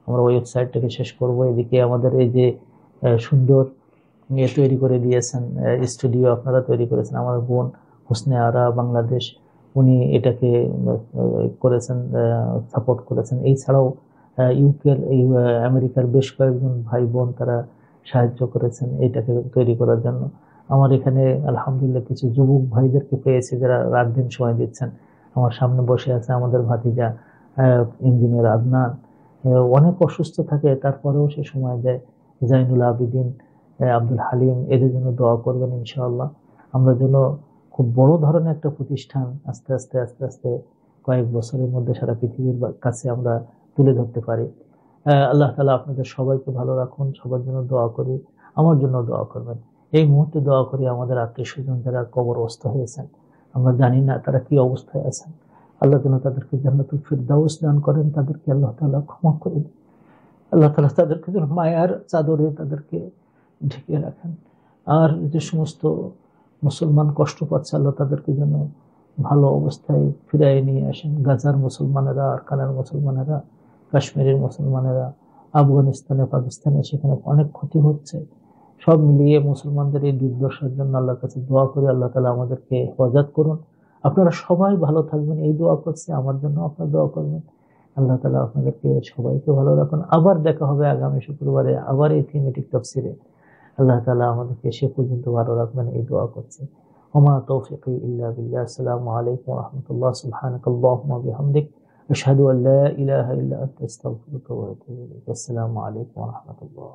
[SPEAKER 1] আমরা ওয়েবসাইটটাকে শেষ করব। এদিকে আমাদের এই যে সুন্দর তৈরি করে দিয়েছেন স্টুডিও, আপনারা তৈরি করেছেন, আমার বোন হোসনে আরা বাংলাদেশ, উনি এটাকে করেছেন, সাপোর্ট করেছেন। এছাড়াও ইউকের আমেরিকার বেশ কয়েকজন ভাই বোন তারা সাহায্য করেছেন এটাকে তৈরি করার জন্য। আমার এখানে আলহামদুলিল্লাহ কিছু যুবক ভাইদেরকে পেয়েছি যারা রাত দিন সময় দিচ্ছেন। আমার সামনে বসে আছে আমাদের ভাতিজা ইঞ্জিনিয়ার আদনান, অনেক অসুস্থ থাকে, তারপরেও সে সময় দেয়। জাইনুল আবিদিন, আব্দুল হালিম, এদের জন্য দোয়া করবেন ইনশাআল্লাহ। আমরা যেন খুব বড় ধরনের একটা প্রতিষ্ঠান আস্তে আস্তে আস্তে আস্তে কয়েক বছরের মধ্যে সারা পৃথিবীর কাছে আমরা তুলে ধরতে পারি। আল্লাহ তাআলা আপনাদের সবাইকে ভালো রাখুন, সবার জন্য দোয়া করি, আমার জন্য দোয়া করবেন। এই মুহূর্তে দোয়া করি আমাদের আত্মীয় স্বজন যারা কবরস্থ হয়েছেন, আমরা জানি না তারা কি অবস্থায় আছেন, আল্লাহ যেন তাদেরকে জান্নাতুল ফিরদাউস দান করেন, তাদেরকে আল্লাহ তাআলা ক্ষমা করে দেন, আল্লাহ তাআলা তাদেরকে যেন মায়ার চাদরে তাদেরকে ঢেকে রাখেন। আর যে সমস্ত মুসলমান কষ্ট পাচ্ছে, আল্লাহ তাদেরকে যেন ভালো অবস্থায় ফিরাই নিয়ে আসেন। গাজার মুসলমানেরা, আরকানের মুসলমানেরা, কাশ্মীরের মুসলমানেরা, আফগানিস্তানে, পাকিস্তানে, সেখানে অনেক ক্ষতি হচ্ছে। সব মিলিয়ে মুসলমানদের এই দুর্দশার জন্য আল্লাহর কাছে দোয়া করে আল্লাহ তাআলা আমাদেরকে হেফাজত করুন। আপনারা সবাই ভালো থাকবেন, এই দোয়া করছি, আমার জন্য আপনারা দোয়া করবেন। আল্লাহ তাআলা আপনাদেরকে সবাইকে ভালো রাখুন। আবার দেখা হবে আগামী শুক্রবারে, আবার এই থিমেটিক তাফসিরে। আল্লাহ তাআলা আমাদেরকে সে পর্যন্ত ভালো রাখবেন, এই দোয়া করছি। ওমা তৌফিকি ইল্লা বিল্লাহ। আসসালামু আলাইকুম ওয়া রাহমাতুল্লাহ। সুবহানাকাল্লাহুম্মা ওয়া বিহামদিক, আশহাদু আল্লা ইলাহা ইল্লা আনতা, আস্তাগফিরুকা ওয়া আতুবু ইলাইক। আসসালামু আলাইকুম ওয়া রাহমাতুল্লাহ।